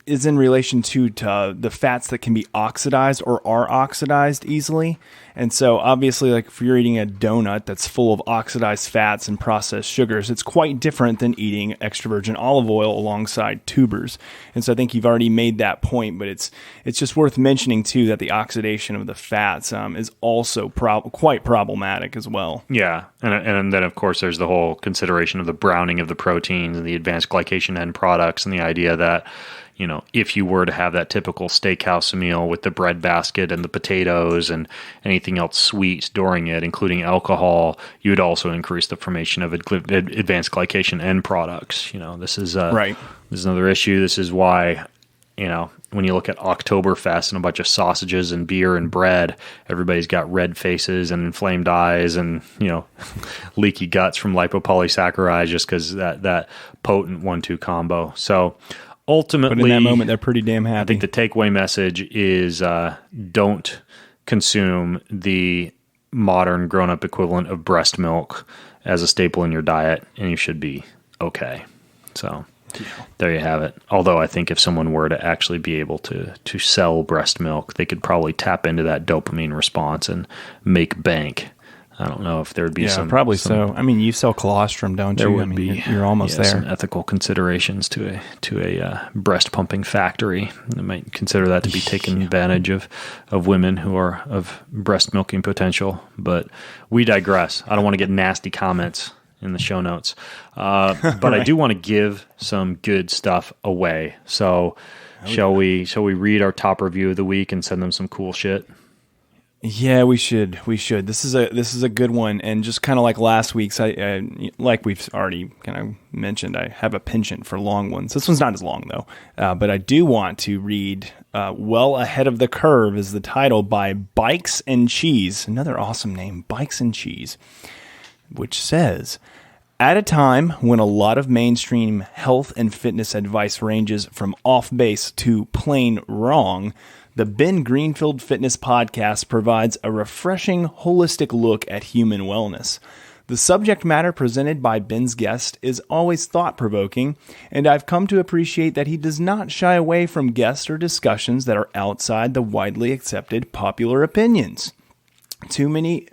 is in relation to the fats that can be oxidized or are oxidized easily. And so obviously, like if you're eating a donut that's full of oxidized fats and processed sugars, it's quite different than eating extra virgin olive oil alongside tubers. And so I think you've already made that point, but it's just worth mentioning too that the oxidation of the fats is also quite problematic as well.
Yeah, and then of course there's the whole consideration of the browning of the proteins and the advanced glycation end products, and the idea that if you were to have that typical steakhouse meal with the bread basket and the potatoes and anything else sweet during it, including alcohol, you would also increase the formation of advanced glycation end products. This is This is another issue. This is why, when you look at Oktoberfest and a bunch of sausages and beer and bread, everybody's got red faces and inflamed eyes and, leaky guts from lipopolysaccharides, just because that potent 1-2 combo. So ultimately,
but in that moment, they're pretty damn happy.
I think the takeaway message is don't consume the modern grown-up equivalent of breast milk as a staple in your diet, and you should be okay. So there you have it. Although I think if someone were to actually be able to sell breast milk, they could probably tap into that dopamine response and make bank. I don't know if there would be some...
probably so. I mean, you sell colostrum, don't you?
There would be.
You're almost there.
Some ethical considerations to a breast pumping factory. They might consider that to be taking advantage of women who are of breast milking potential. But we digress. I don't want to get nasty comments in the show notes. But I do want to give some good stuff away. So shall we read our top review of the week and send them some cool shit?
Yeah, we should. This is a good one, and just kind of like last week's, I like we've already kind of mentioned, I have a penchant for long ones. This one's not as long though, but I do want to read "Well Ahead of the Curve" is the title by Bikes and Cheese, another awesome name, Bikes and Cheese, which says, at a time when a lot of mainstream health and fitness advice ranges from off base to plain wrong, the Ben Greenfield Fitness Podcast provides a refreshing, holistic look at human wellness. The subject matter presented by Ben's guest is always thought-provoking, and I've come to appreciate that he does not shy away from guests or discussions that are outside the widely accepted popular opinions. Too many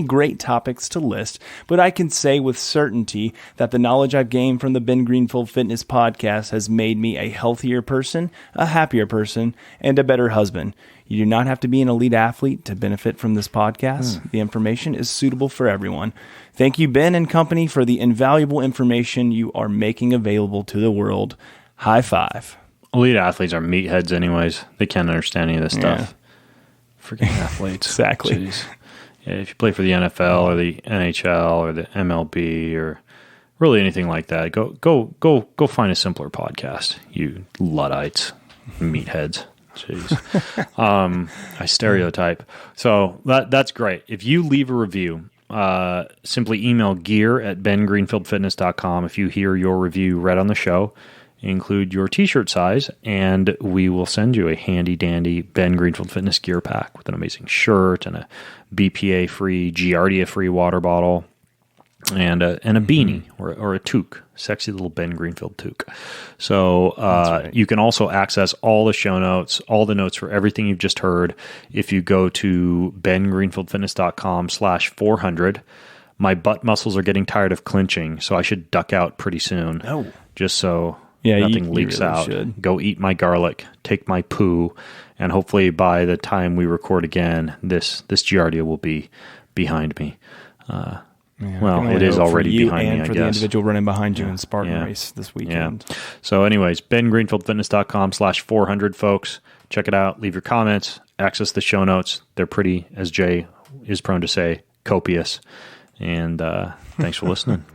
great topics to list, but I can say with certainty that the knowledge I've gained from the Ben Greenfield Fitness Podcast has made me a healthier person, a happier person, and a better husband. You do not have to be an elite athlete to benefit from this podcast. The information is suitable for everyone. Thank you, Ben and company, for the invaluable information you are making available to the world. High five.
Elite athletes are meatheads anyways. They can't understand any of this stuff. Freaking athletes.
Exactly.
Jeez. Yeah, if you play for the NFL or the NHL or the MLB or really anything like that, go find a simpler podcast, you Luddites, meatheads. Jeez. I stereotype. So that's great. If you leave a review, simply email gear@bengreenfieldfitness.com if you hear your review read on the show. Include your t-shirt size, and we will send you a handy-dandy Ben Greenfield Fitness gear pack with an amazing shirt and a BPA-free, Giardia-free water bottle, and a beanie or a toque, sexy little Ben Greenfield toque. So you can also access all the show notes, all the notes for everything you've just heard if you go to bengreenfieldfitness.com/400. My butt muscles are getting tired of clinching, so I should duck out pretty soon.
Oh.
Just so...
Yeah,
nothing leaks
really
out.
should.
Go eat my garlic, take my poo, and hopefully by the time we record again, this Giardia will be behind me. It is already behind me, I
guess. And for the individual running behind you in Spartan race this weekend.
Yeah. So anyways, bengreenfieldfitness.com/400, folks. Check it out. Leave your comments. Access the show notes. They're pretty, as Jay is prone to say, copious. And thanks for listening.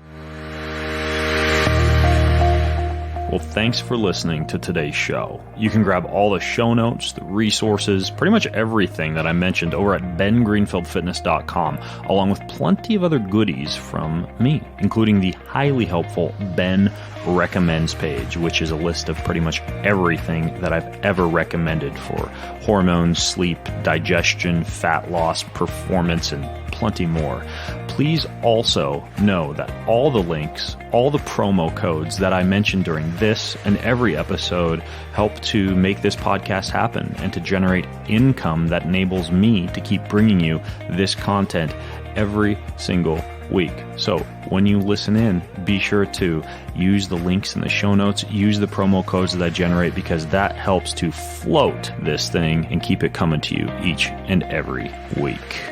Well, thanks for listening to today's show. You can grab all the show notes, the resources, pretty much everything that I mentioned over at bengreenfieldfitness.com, along with plenty of other goodies from me, including the highly helpful Ben Recommends page, which is a list of pretty much everything that I've ever recommended for hormones, sleep, digestion, fat loss, performance, and plenty more. Please also know that all the links, all the promo codes that I mentioned during this and every episode help to make this podcast happen and to generate income that enables me to keep bringing you this content every single week. So when you listen in, be sure to use the links in the show notes, use the promo codes that I generate, because that helps to float this thing and keep it coming to you each and every week.